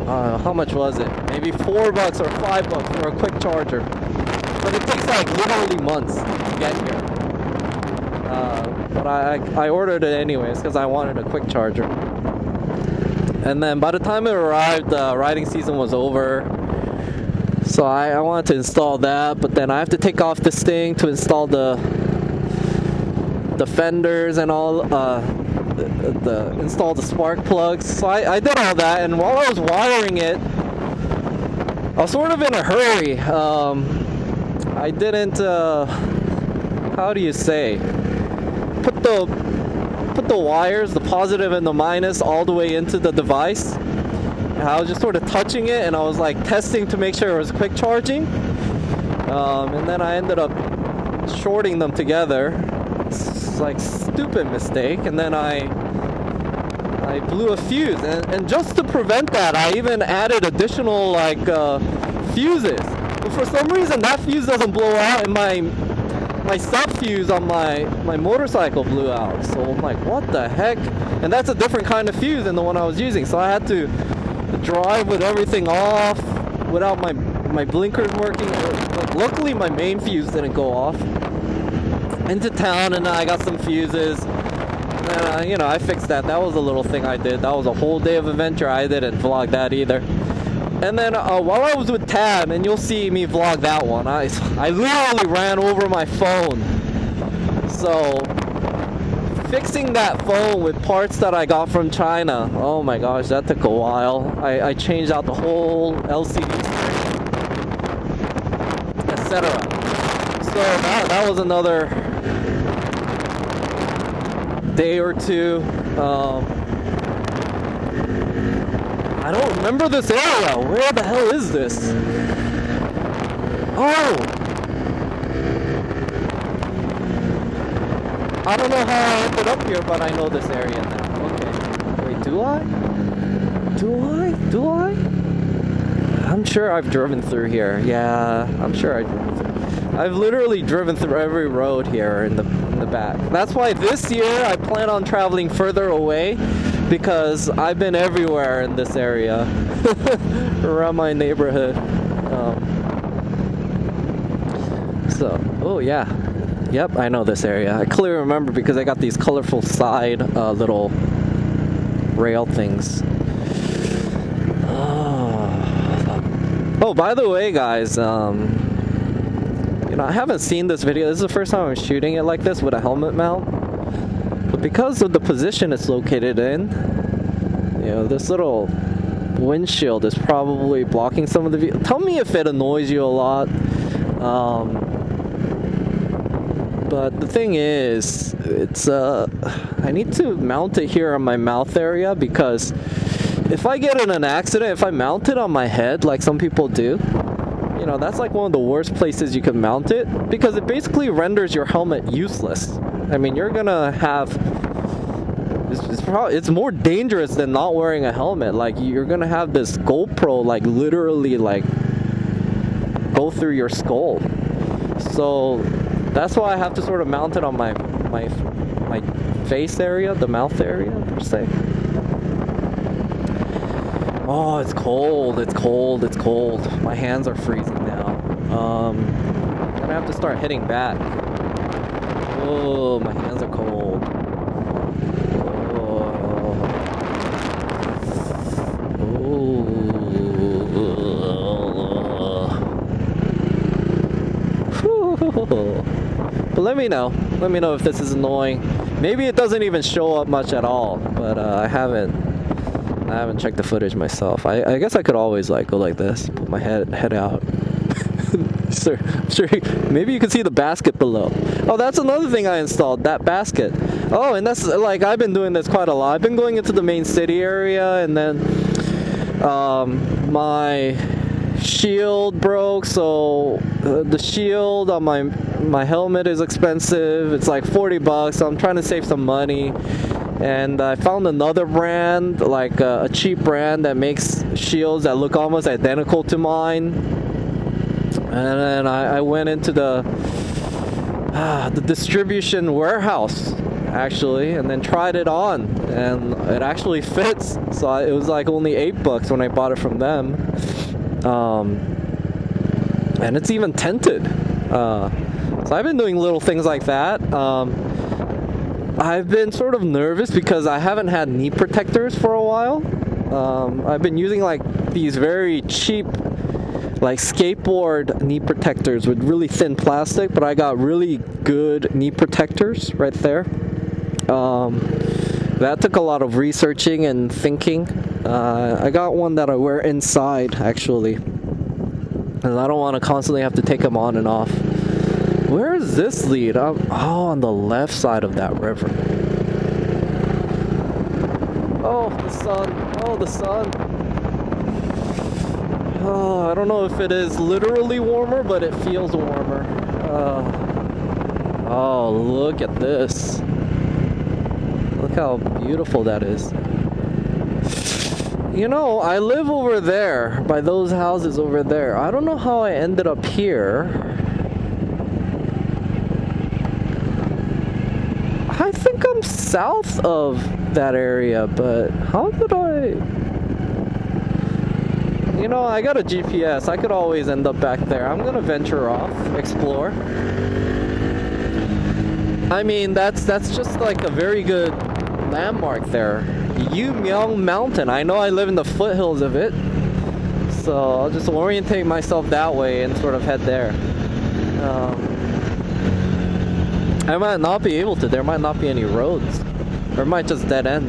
how much was it? Maybe $4 or $5 for a quick charger. But it takes like literally months to get here. But I ordered it anyways because I wanted a quick charger. And then by the time it arrived, the riding season was over. So I wanted to install that, but then I have to take off this thing to install the fenders and all, install the spark plugs. So I did all that, and while I was wiring it, I was sort of in a hurry. I didn't, how do you say, put the wires, the positive and the minus, all the way into the device. I was just sort of touching it, and I was like testing to make sure it was quick charging. And then I ended up shorting them together. It's like stupid mistake. And then I blew a fuse, and just to prevent that, I even added additional like fuses. But for some reason, that fuse doesn't blow out, and my sub fuse on my motorcycle blew out. So I'm like, what the heck? And that's a different kind of fuse than the one I was using. So I had to drive with everything off without my blinkers working. Like, luckily my main fuse didn't go off. Into town, and I got some fuses, and I fixed that. That was a little thing I did. That was a whole day of adventure. I didn't vlog that either. And then while I was with Tab, and you'll see me vlog that one, I literally ran over my phone. So fixing that phone with parts that I got from China, oh my gosh, that took a while. I changed out the whole LCD screen, etc. So that was another day or two. I don't remember this area. Where the hell is this? Oh! I don't know how I ended up here, but I know this area now. Okay. Wait, do I? Do I? I'm sure I've driven through here. Yeah, I'm sure I've driven through. I've literally driven through every road here in the back. That's why this year I plan on traveling further away, because I've been everywhere in this area around my neighborhood. Oh yeah, yep, I know this area. I clearly remember because I got these colorful side little rail things. Oh, by the way, guys, I haven't seen this video. This is the first time I'm shooting it like this with a helmet mount. But because of the position it's located in, this little windshield is probably blocking some of the view. Tell me if it annoys you a lot. But the thing is, it's I need to mount it here on my mouth area, because if I get in an accident, if I mount it on my head like some people do, that's like one of the worst places you can mount it, because it basically renders your helmet useless. I mean, you're gonna have, it's more dangerous than not wearing a helmet. Like, you're gonna have this GoPro, like literally like go through your skull. So that's why I have to sort of mount it on my face area, the mouth area per se. Oh, it's cold, it's cold, it's cold. My hands are freezing now. I'm gonna have to start hitting back. Oh, my hands are cold. But let me know if this is annoying. Maybe it doesn't even show up much at all, but I haven't checked the footage myself. I guess I could always like go like this, put my head out. Sure, maybe you can see the basket below. Oh, that's another thing I installed, that basket. Oh, and that's like, I've been doing this quite a lot. I've been going into the main city area, and then my shield broke, so the shield on my helmet is expensive. It's like $40, so I'm trying to save some money. And I found another brand, like a cheap brand that makes shields that look almost identical to mine. And then I went into the distribution warehouse, actually, and then tried it on, and it actually fits. So it was like only $8 when I bought it from them. And it's even tinted. So I've been doing little things like that. I've been sort of nervous because I haven't had knee protectors for a while. I've been using like these very cheap like skateboard knee protectors with really thin plastic, but I got really good knee protectors right there. That took a lot of researching and thinking. I got one that I wear inside, actually, and I don't want to constantly have to take them on and off. Where is this lead? Oh, on the left side of that river. Oh, the sun. Oh, the sun. Oh, I don't know if it is literally warmer, but it feels warmer. Oh, look at this. Look how beautiful that is. You know, I live over there, by those houses over there. I don't know how I ended up here. I think I'm south of that area, but how did I... You know, I got a GPS. I could always end up back there. I'm gonna venture off, explore. I mean, that's just like a very good landmark there. Yangpyeong Mountain. I know I live in the foothills of it, so I'll just orientate myself that way and sort of head there. I might not be able to. There might not be any roads, or it might just dead end.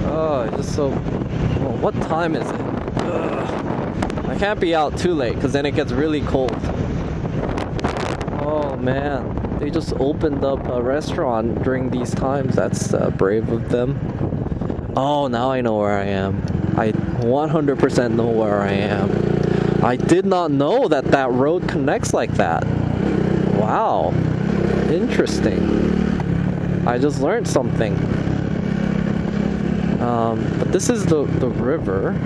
Oh, just so... Well, what time is it? Ugh. I can't be out too late, because then it gets really cold. Oh, man. They just opened up a restaurant during these times. That's brave of them. Oh, now I know where I am. I 100% know where I am. I did not know that that road connects like that. Wow. Interesting. I just learned something. But this is the river.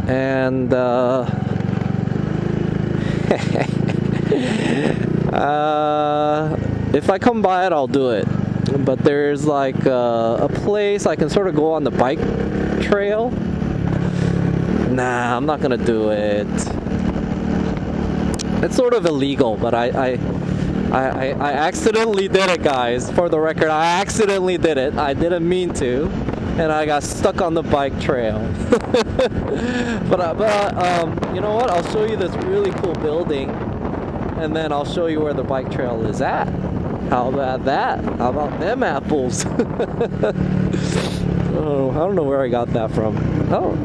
And if I come by it, I'll do it. But there's like a place I can sort of go on the bike trail. Nah, I'm not gonna do it. It's sort of illegal, but I accidentally did it, guys. For the record, I accidentally did it. I didn't mean to, and I got stuck on the bike trail. but you know what? I'll show you this really cool building, and then I'll show you where the bike trail is at. How about that? How about them apples? Oh, I don't know where I got that from. Oh,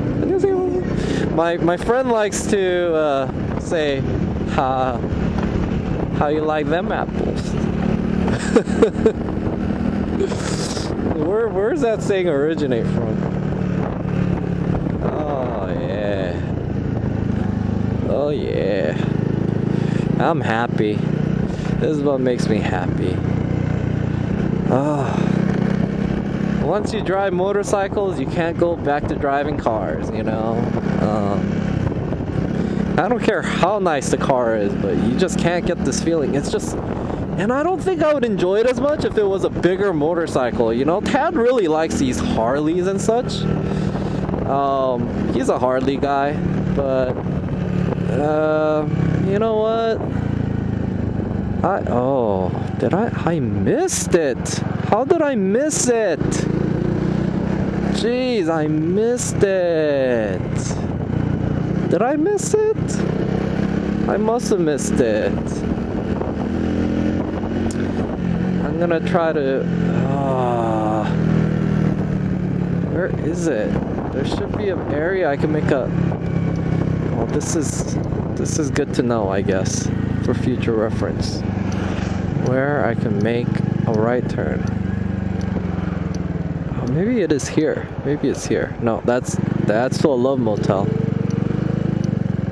my friend likes to say, how you like them apples? Where's that saying originate from? Oh yeah. Oh yeah. I'm happy. This is what makes me happy. Oh. once you drive motorcycles, you can't go back to driving cars, you know? I don't care how nice the car is, but you just can't get this feeling. It's just, and I don't think I would enjoy it as much if it was a bigger motorcycle, you know? Tad really likes these Harleys and such. He's a Harley guy, but, you know what? I missed it. How did I miss it? Jeez, I missed it. Did I miss it? I must have missed it. I'm gonna try to... where is it? There should be an area I can make a... Well, this is good to know, I guess, for future reference. Where I can make a right turn. Oh, maybe it is here. Maybe it's here. No, that's to a Love Motel.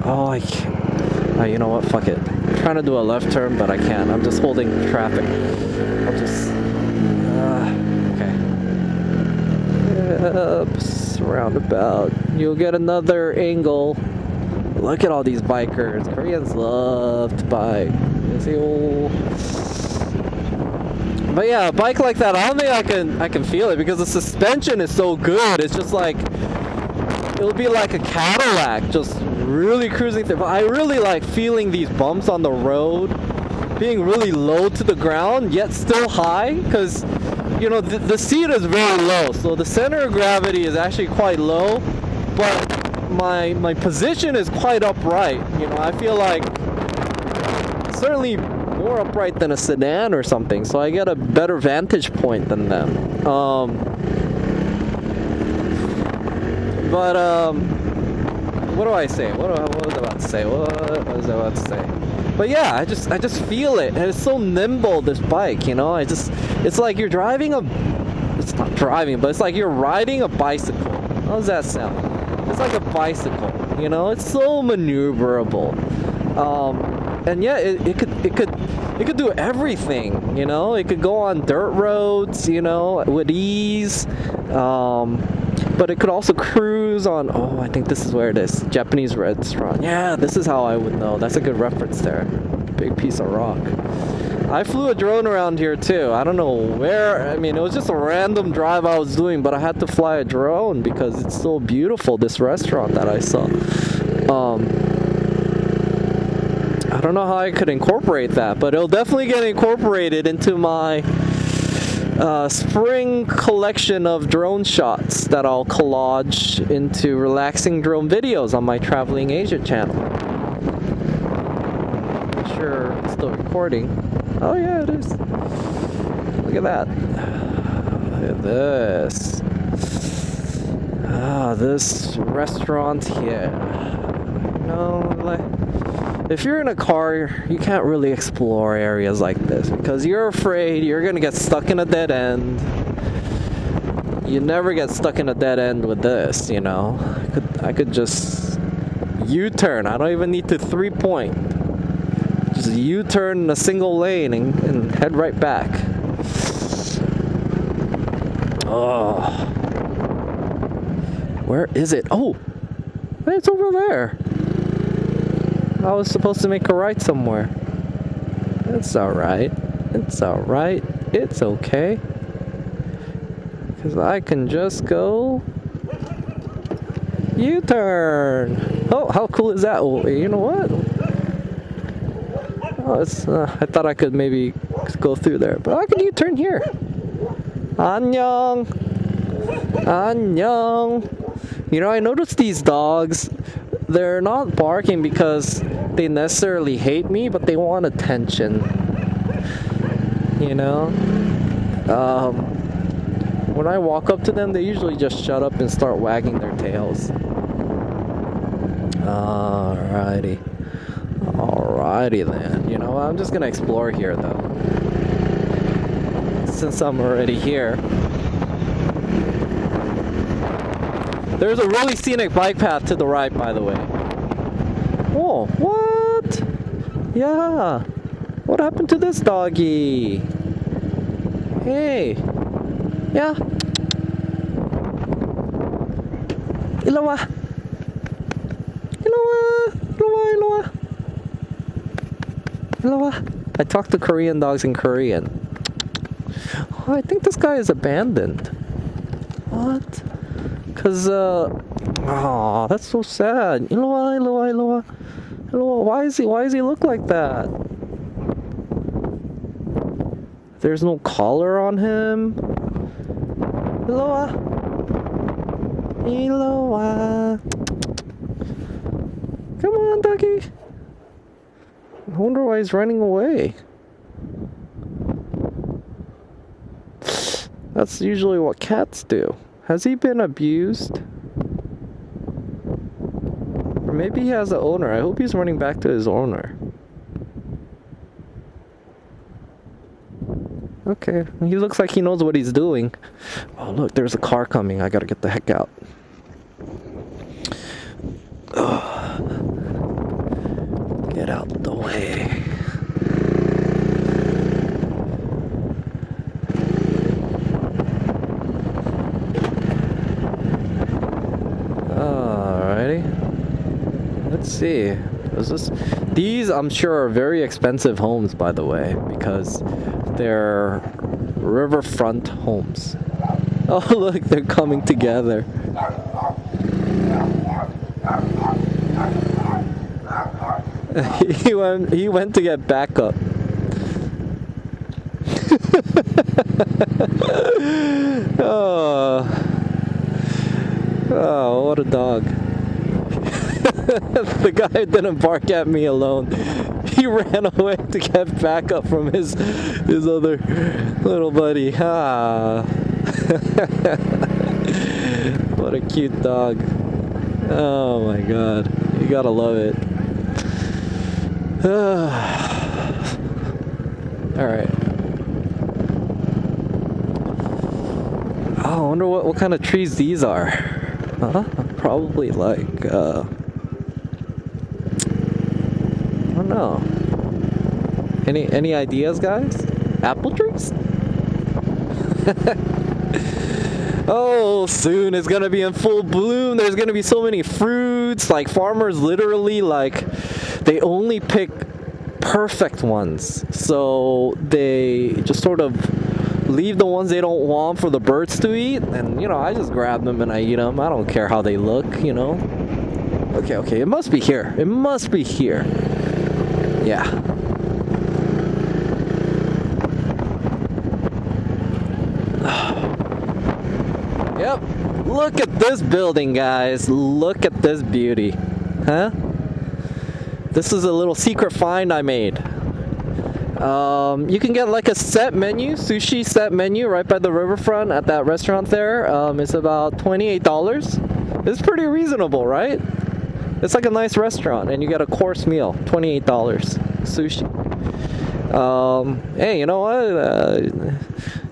Oh, I can't. You know what? Fuck it. I'm trying to do a left turn, but I can't. I'm just holding traffic. I'll just... okay. Oops. Roundabout. You'll get another angle. Look at all these bikers. Koreans love to bike. You see, oh... But yeah, a bike like that, I don't think I can feel it because the suspension is so good. It's just like... It'll be like a Cadillac, just really cruising through. But I really like feeling these bumps on the road, being really low to the ground, yet still high, because, you know, the seat is very low, so the center of gravity is actually quite low, but my position is quite upright. You know, I feel like certainly more upright than a sedan or something, so I get a better vantage point than them. But what do I say? What was I about to say? What was I about to say? But yeah, I just feel it, and it's so nimble, this bike, you know. It's like you're driving it's not driving, but it's like you're riding a bicycle. How does that sound? It's like a bicycle, you know. It's so maneuverable, and yeah, it could do everything, you know. It could go on dirt roads, you know, with ease. But it could also cruise on, oh, I think this is where it is, Japanese restaurant. Yeah, this is how I would know. That's a good reference there. Big piece of rock. I flew a drone around here too. I don't know where. I mean, it was just a random drive I was doing, but I had to fly a drone because it's so beautiful, this restaurant that I saw. I don't know how I could incorporate that, but it'll definitely get incorporated into my spring collection of drone shots that I'll collage into relaxing drone videos on my Traveling Asia channel. Not sure it's still recording. Oh yeah, it is. Look at that. Look at this. This restaurant here. No, like, if you're in a car, you can't really explore areas like this because you're afraid you're gonna get stuck in a dead end. You never get stuck in a dead end with this, you know. I could just U-turn. I don't even need to 3-point. Just U-turn in a single lane and head right back. Oh, where is it? Oh, it's over there. I was supposed to make a right somewhere. It's alright. It's alright. It's okay. Because I can just go U-turn. Oh, how cool is that? Oh, you know what? Oh, I thought I could maybe go through there, but I can U-turn here. Annyeong. Annyeong. You know, I noticed these dogs, they're not barking because they necessarily hate me, but they want attention. You know? When I walk up to them, they usually just shut up and start wagging their tails. Alrighty. Alrighty then. You know, I'm just gonna explore here though. Since I'm already here. There's a really scenic bike path to the right, by the way. Oh, what? Yeah. What happened to this doggy? Hey. Yeah. 일로 와. 일로 와. 일로 와. 일로 와. 일로 와. I talk to Korean dogs in Korean. Oh, I think this guy is abandoned. What? Cause oh, that's so sad. 일로 와. 일로 와. 일로 와. 일로 와. Why does he look like that? There's no collar on him. 일로 와. 일로 와. Come on, doggy. I wonder why he's running away. That's usually what cats do. Has he been abused? Or maybe he has an owner. I hope he's running back to his owner. Okay, he looks like he knows what he's doing. Oh, look, there's a car coming. I gotta get the heck out. Get out the way. Alrighty. Let's see. These, I'm sure, are very expensive homes, by the way, because they're riverfront homes. Oh, look, they're coming together. He went to get backup. Oh, what a dog. The guy didn't bark at me alone. He ran away to get backup from his other little buddy. Ah. What a cute dog. Oh my god. You gotta love it. Alright. Oh, I wonder what kind of trees these are. Huh? Probably like, I don't know. Any ideas, guys? Apple trees? Oh, soon it's gonna be in full bloom. There's gonna be so many fruits. Like, farmers literally, like, they only pick perfect ones. So they just sort of leave the ones they don't want for the birds to eat. And, you know, I just grab them and I eat them. I don't care how they look, you know. Okay, it must be here. It must be here. Yeah. Yep. Look at this building, guys. Look at this beauty. Huh? This is a little secret find I made. You can get like a set menu, sushi set menu right by the riverfront at that restaurant there. It's about $28. It's pretty reasonable, right? It's like a nice restaurant and you get a course meal, $28. Sushi. Hey, you know what?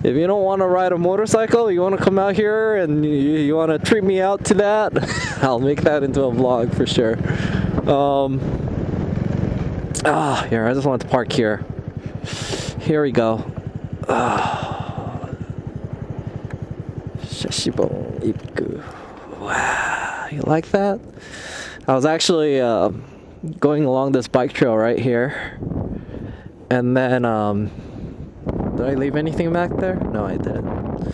If you don't want to ride a motorcycle, you want to come out here and you want to treat me out to that, I'll make that into a vlog for sure. Here, I just want to park here. Here we go. Shashibon Iku. Wow, you like that? I was actually going along this bike trail right here. And then, did I leave anything back there? No, I didn't.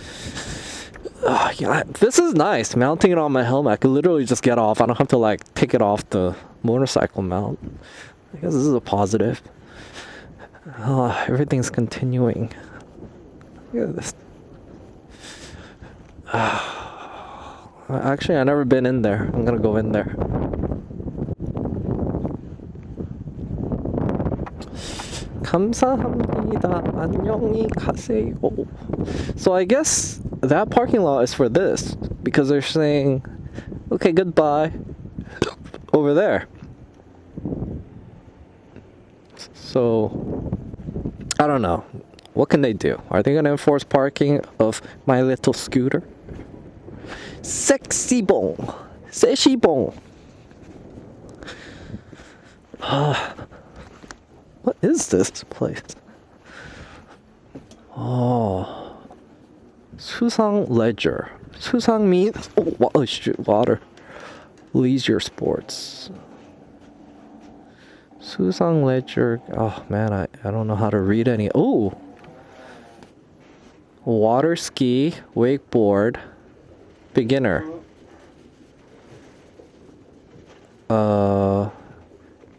Yeah, this is nice. Mounting it on my helmet, I could literally just get off. I don't have to like take it off the motorcycle mount. I guess this is a positive. Everything's continuing. Look at this. Actually, I've never been in there. I'm gonna go in there. 감사합니다. 안녕히 가세요. So I guess that parking lot is for this because they're saying, okay, goodbye over there. So I don't know. What can they do? Are they gonna enforce parking of my little scooter? Sexy bon. Sexy bon. What is this place? 수상 ledger. 수상 means... Oh, shoot, water. leisure sports. 수상 leisure. Oh man, I don't know how to read any. Oh, water ski, wakeboard, beginner.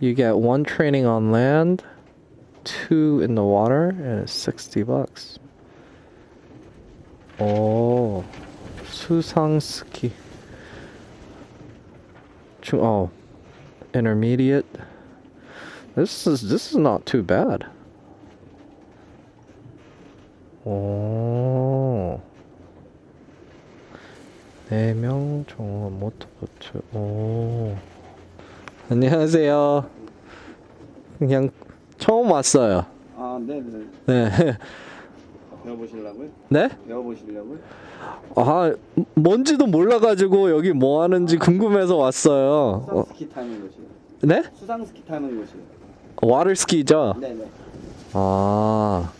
You get 1 training on land, 2 in the water, and it's $60. Oh, 수상 ski. Oh, intermediate. This is not too bad. 오. 4명 종합 모터보트. 오. 안녕하세요. 그냥 처음 왔어요. 아, 네네. 네. 배워보시려고요? 네? 배워보시려고요? 아, 뭔지도 몰라가지고 여기 뭐 하는지 궁금해서 왔어요. 수상 스키 타는 곳이요. 네? 수상 스키 타는 곳이요. 와터스키죠? 네네. 아.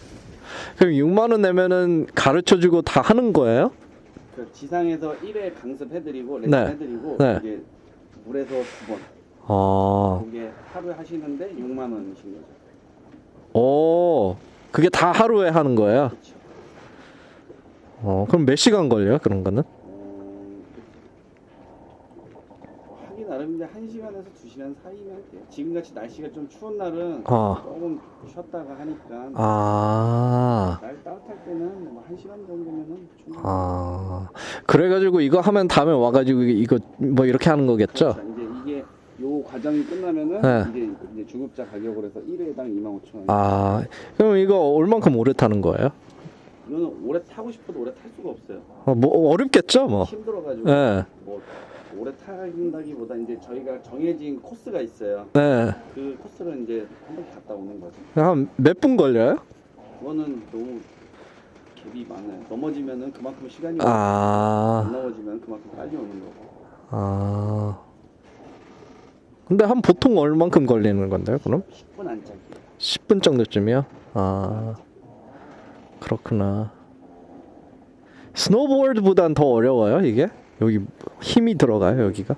그럼 6만 원 내면은 가르쳐주고 다 하는 거예요? 그 지상에서 1회 강습해드리고 레슨 네. 해드리고 네. 이게 물에서 2번. 아. 그게 하루에 하시는데 6만 원이신 거죠. 오. 그게 다 하루에 하는 거예요? 그렇죠. 그럼 몇 시간 걸려요? 그런 거는? 하기 나름인데 1시간에서 2시간 사이면 돼요. 지금같이 날씨가 좀 추운 날은 아. 조금 쉬었다가 하니까 아. 날 따뜻할 때는 뭐 1시간 정도면은 충분히. 아. 그래가지고 이거 하면 다음에 와가지고 이거 뭐 이렇게 하는 거겠죠? 그렇죠. 이게 요 과정이 끝나면은 네. 이제 중급자 가격으로 해서 1회당 25,000원. 아. 그럼 이거 얼만큼 오래 타는 거예요? 이거는 오래 타고 싶어도 오래 탈 수가 없어요. 뭐 어렵겠죠, 뭐. 힘들어가지고 네. 뭐 오래 타긴다기보다 이제 저희가 정해진 코스가 있어요. 네. 그 코스를 이제 한 번 갔다 오는 거죠. 한 몇 분 걸려요? 그거는 너무 갭이 많아요. 넘어지면은 그만큼 시간이 아. 안 넘어지면 그만큼 빨리 오는 거고. 아. 근데 한 보통 얼만큼 걸리는 건데요, 그럼? 10분 안짝이에요. 10분 정도쯤이요? 아. 그렇구나. 스노보드보단 더 어려워요, 이게? 여기 힘이 들어가요, 여기가?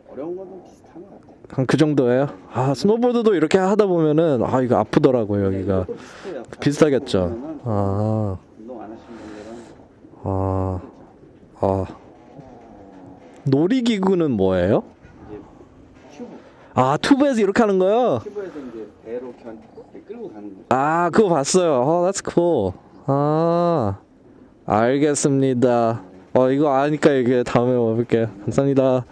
어려운 거는 비슷한 것 같아요. 한 그 정도예요? 아, 스노보드도 이렇게 하다 보면은 이거 아프더라고요, 여기가. 이것도 비슷해요. 비슷하겠죠? 보면은 아. 운동 안 하시는 분들은 아. 아. 놀이기구는 뭐예요? 이제 튜브. 아, 튜브에서 이렇게 하는 거요? 튜브에서 이제 배로 끌고 가는 거죠. 아, 그거 봤어요. That's cool. 아, 알겠습니다. 이거 아니까 이게 다음에 와볼게요. 감사합니다.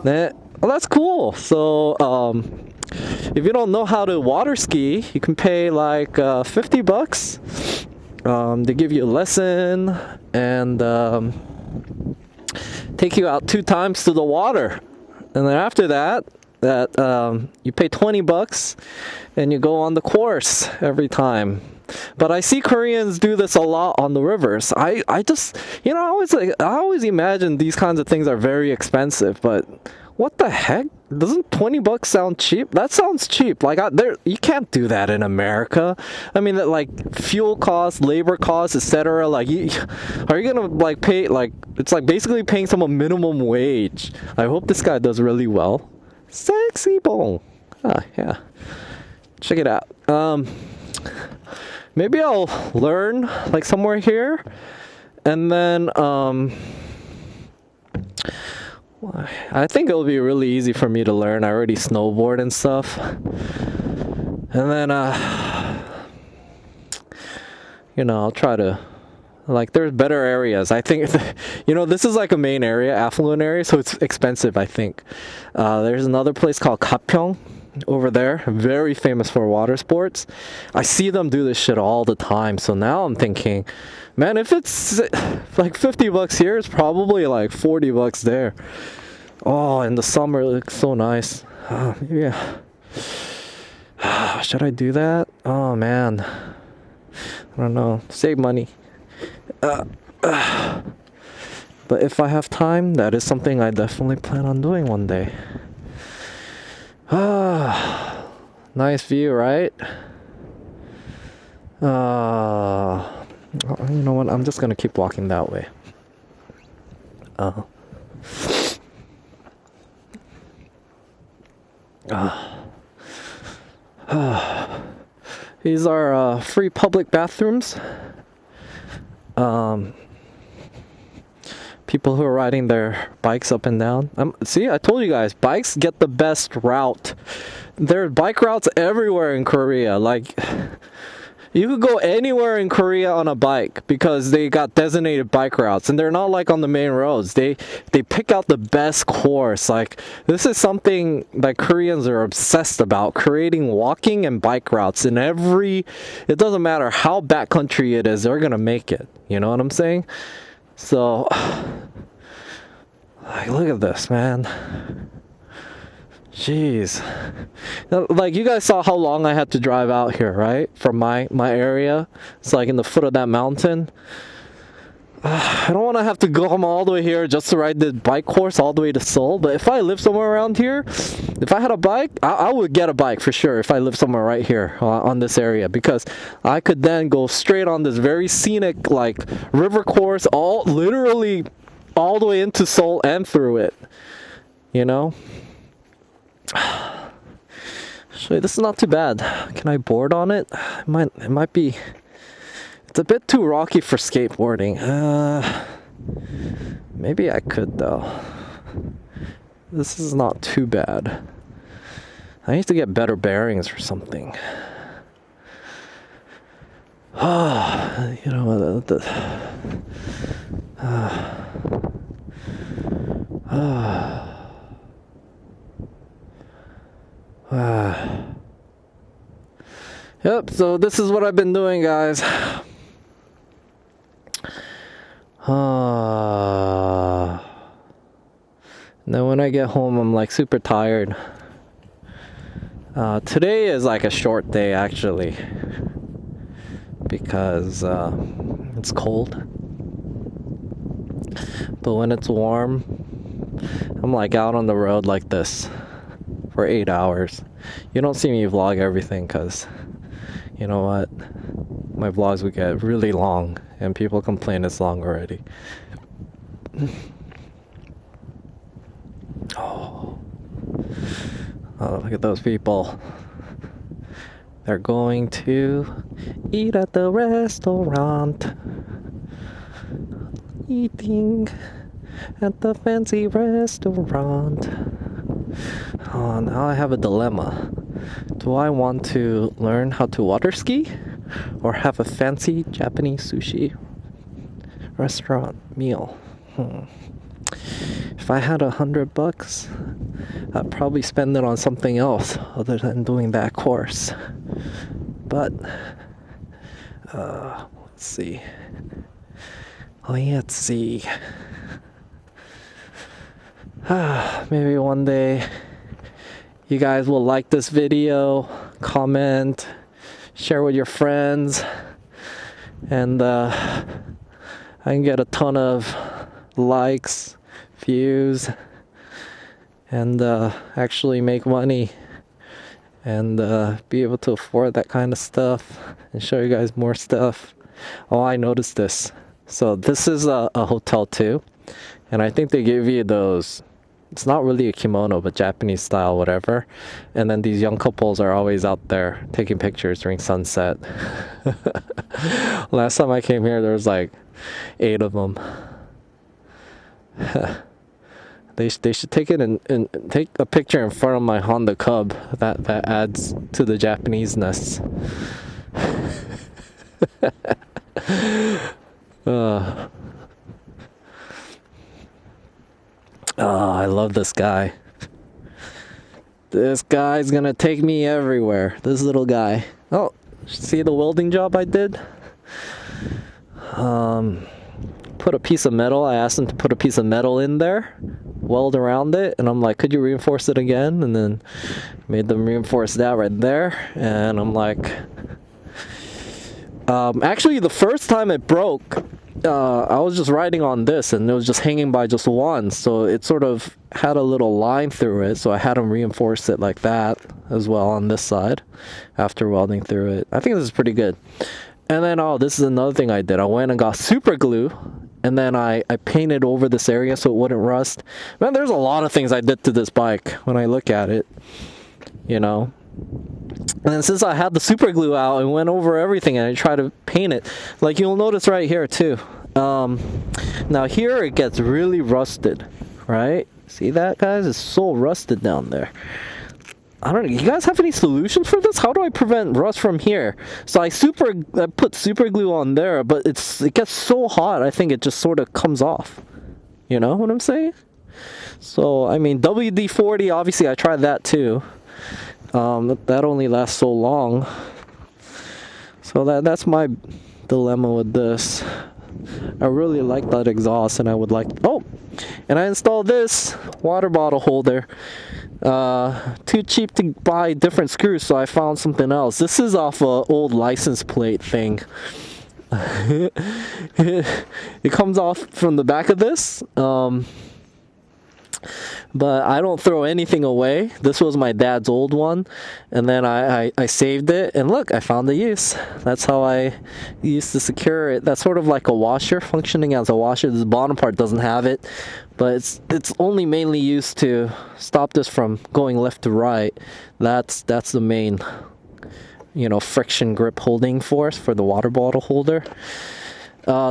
네. That's cool. So, if you don't know how to water ski, you can pay like $50. They give you a lesson and take you out 2 times to the water. And then after that, you pay $20 and you go on the course every time. But I see Koreans do this a lot on the rivers. I just, I always imagine these kinds of things are very expensive, but what the heck? Doesn't $20 sound cheap? That sounds cheap. Like you can't do that in America. I mean, like fuel costs, labor costs, etc. Like, are you gonna like pay like it's like basically paying someone minimum wage? I hope this guy does really well. Sexy bong. Yeah. Check it out. Maybe I'll learn like somewhere here, and then I think it'll be really easy for me to learn. I already snowboard and stuff. And then I'll try to, like, there's better areas. I think this is like a main area, affluent area, so it's expensive, I think. There's another place called Gapyeong over there, very famous for water sports. I see them do this shit all the time. So now I'm thinking, man, if it's like $50 here, it's probably like $40 there. Oh, in the summer it looks so nice. Yeah. Should I do that? Oh man, I don't know. Save money. But if I have time, that is something I definitely plan on doing one day. Nice view, right? You know what? I'm just gonna keep walking that way. These are free public bathrooms. People who are riding their bikes up and down. See, I told you guys, bikes get the best route. There are bike routes everywhere in Korea. Like, you could go anywhere in Korea on a bike because they got designated bike routes, and they're not like on the main roads. They pick out the best course. Like, this is something that Koreans are obsessed about, creating walking and bike routes in every, it doesn't matter how backcountry it is, they're gonna make it. You know what I'm saying? So, like, look at this, man. Jeez. Like, you guys saw how long I had to drive out here, right? From my area. It's like in the foot of that mountain. I don't want to have to go home all the way here just to ride the bike course all the way to Seoul. But if I live somewhere around here, if I had a bike, I would get a bike for sure if I live somewhere right here on this area. Because I could then go straight on this very scenic, like, river course, literally all the way into Seoul and through it. You know? Actually, this is not too bad. Can I board on it? It might be. It's a bit too rocky for skateboarding. Maybe I could though. This is not too bad. I need to get better bearings or something. You know Yep, so this is what I've been doing, guys. Then when I get home, I'm like super tired. Today is like a short day actually, because it's cold. But when it's warm, I'm like out on the road like this for 8 hours. You don't see me vlog everything because, you know what, my vlogs would get really long and people complain it's long already. Oh, look at those people. They're going to eat at the restaurant. Eating at the fancy restaurant. Oh, now I have a dilemma. Do I want to learn how to water ski or have a fancy Japanese sushi restaurant meal? If I had $100, I'd probably spend it on something else other than doing that course. But let's see. Let's see. Maybe one day you guys will like this video, comment, share with your friends, and I can get a ton of likes, views, and actually make money and be able to afford that kind of stuff and show you guys more stuff. Oh, I noticed this. So this is a hotel too, and I think they give you those, it's not really a kimono but Japanese style whatever, and then these young couples are always out there taking pictures during sunset. Last time I came here there was like 8 of them. They should take it and take a picture in front of my Honda Cub. That adds to the Japanese-ness. I love this guy. This guy's gonna take me everywhere. This little guy. Oh, see the welding job I did? Put a piece of metal. I asked him to put a piece of metal in there, weld around it, and I'm like, could you reinforce it again? And then made them reinforce that right there. And I'm like, actually the first time it broke, I was just riding on this and it was just hanging by just one, so it sort of had a little line through it, so I had them reinforce it like that as well on this side after welding through it. I think this is pretty good. And then, oh, this is another thing I did. I went and got super glue, and then I painted over this area so it wouldn't rust. Man, there's a lot of things I did to this bike when I look at it. you know. And then since I had the super glue out, I went over everything and I tried to paint it. Like you'll notice right here too. Now here it gets really rusted, right? See that, guys? It's so rusted down there. I don't know. You guys have any solutions for this? How do I prevent rust from here? So I put super glue on there, but it gets so hot. I think it just sort of comes off. You know what I'm saying? So I mean, WD-40. Obviously, I tried that too. That only lasts so long. So that's my dilemma with this. I really like that exhaust, and I would like. Oh, and I installed this water bottle holder. Too cheap to buy different screws, so I found something else. This is off a old license plate thing. It comes off from the back of this. But I don't throw anything away. This was my dad's old one, and then I saved it, and look, I found the use. That's how I used to secure it. That's sort of like a washer, functioning as a washer. This bottom part doesn't have it, but it's only mainly used to stop this from going left to right. That's the main, you know, friction grip holding force for the water bottle holder.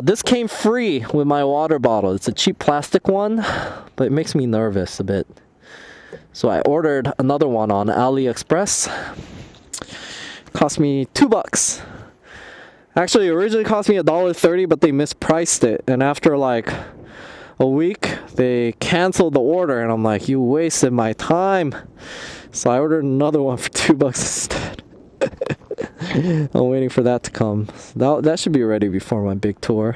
This came free with my water bottle. It's a cheap plastic one, but it makes me nervous a bit. So I ordered another one on AliExpress. Cost me $2. Actually, it originally cost me $1.30, but they mispriced it. And after like a week, they canceled the order, and I'm like, you wasted my time. So I ordered another one for $2 instead. I'm waiting for that to come. That should be ready before my big tour.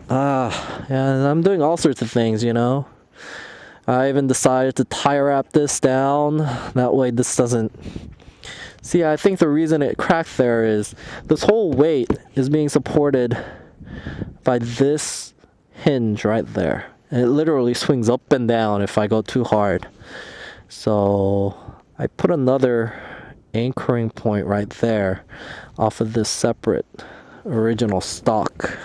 And I'm doing all sorts of things, you know. I even decided to tie wrap this down. That way this doesn't... See, I think the reason it cracked there is this whole weight is being supported by this hinge right there. And it literally swings up and down if I go too hard. So I put another anchoring point right there off of this separate original stock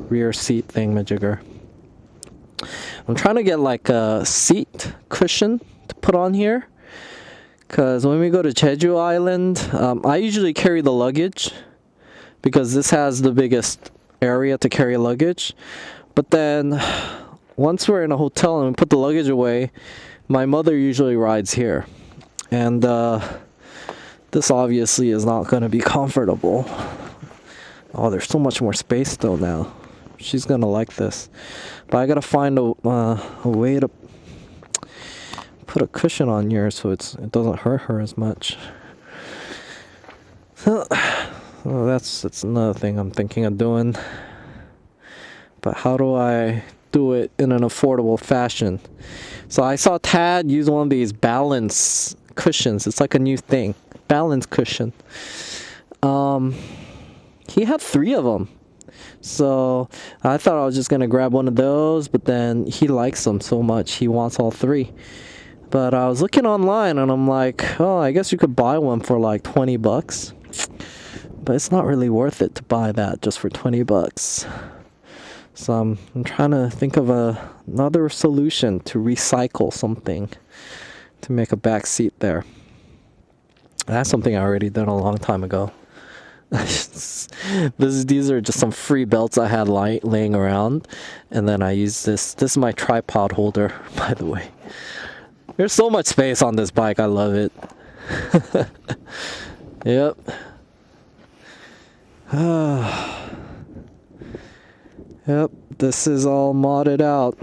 rear seat thingamajigger. I'm trying to get like a seat cushion to put on here, because when we go to Jeju Island, I usually carry the luggage because this has the biggest area to carry luggage. But then once we're in a hotel and we put the luggage away, my mother usually rides here, and this obviously is not going to be comfortable. Oh, there's so much more space though now. She's going to like this, but I got to find a way to put a cushion on here so it doesn't hurt her as much. Well, that's another thing I'm thinking of doing. But how do I do it in an affordable fashion? So I saw Tad use one of these balance cushions. It's like a new thing. Balance cushion. He had 3 of them. So I thought I was just going to grab one of those, but then he likes them so much. He wants all 3. But I was looking online and I'm like, oh, I guess you could buy one for like $20. But it's not really worth it to buy that just for $20. So I'm trying to think of another solution to recycle something to make a back seat there. That's something I already done a long time ago. These are just some free belts I had laying around, and then I use this. This is my tripod holder, by the way. There's so much space on this bike. I love it. Yep. Yep, this is all modded out.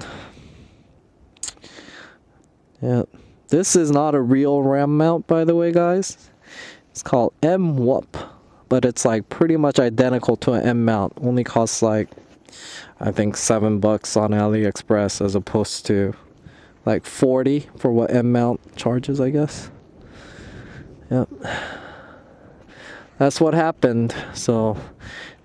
Yep. This is not a real RAM mount, by the way, guys. It's called M-WUP, but it's like pretty much identical to an M mount. Only costs like, I think $7 on AliExpress as opposed to like 40 for what M mount charges, I guess. Yep. That's what happened. So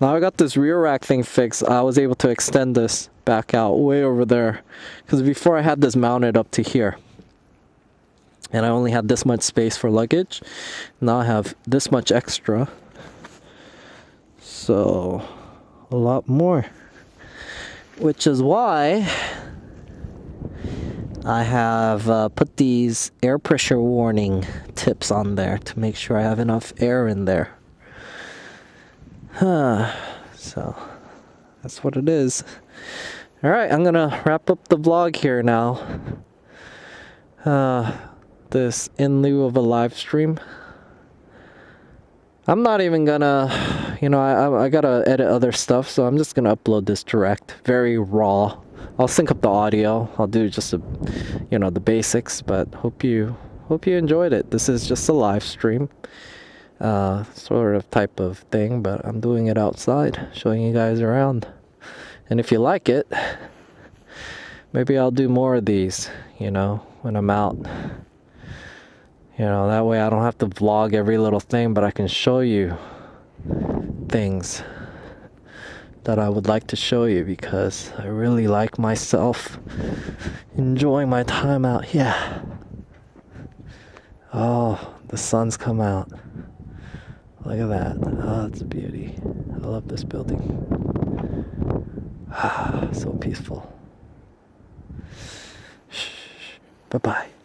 now I got this rear rack thing fixed. I was able to extend this back out way over there, because before I had this mounted up to here and I only had this much space for luggage. Now I have this much extra, so a lot more, which is why I have put these air pressure warning tips on there to make sure I have enough air in there. So that's what it is. All right, I'm gonna wrap up the vlog here now. This in lieu of a live stream. I'm not even gonna, I gotta edit other stuff, so I'm just gonna upload this direct, very raw. I'll sync up the audio. I'll do just the basics, but hope you enjoyed it. This is just a live stream, sort of type of thing, but I'm doing it outside, showing you guys around. And if you like it, maybe I'll do more of these, when I'm out. That way I don't have to vlog every little thing, but I can show you things that I would like to show you because I really like myself enjoying my time out here. Oh, the sun's come out. Look at that. Oh, it's a beauty. I love this building. Ah, so peaceful. Shh. Bye-bye.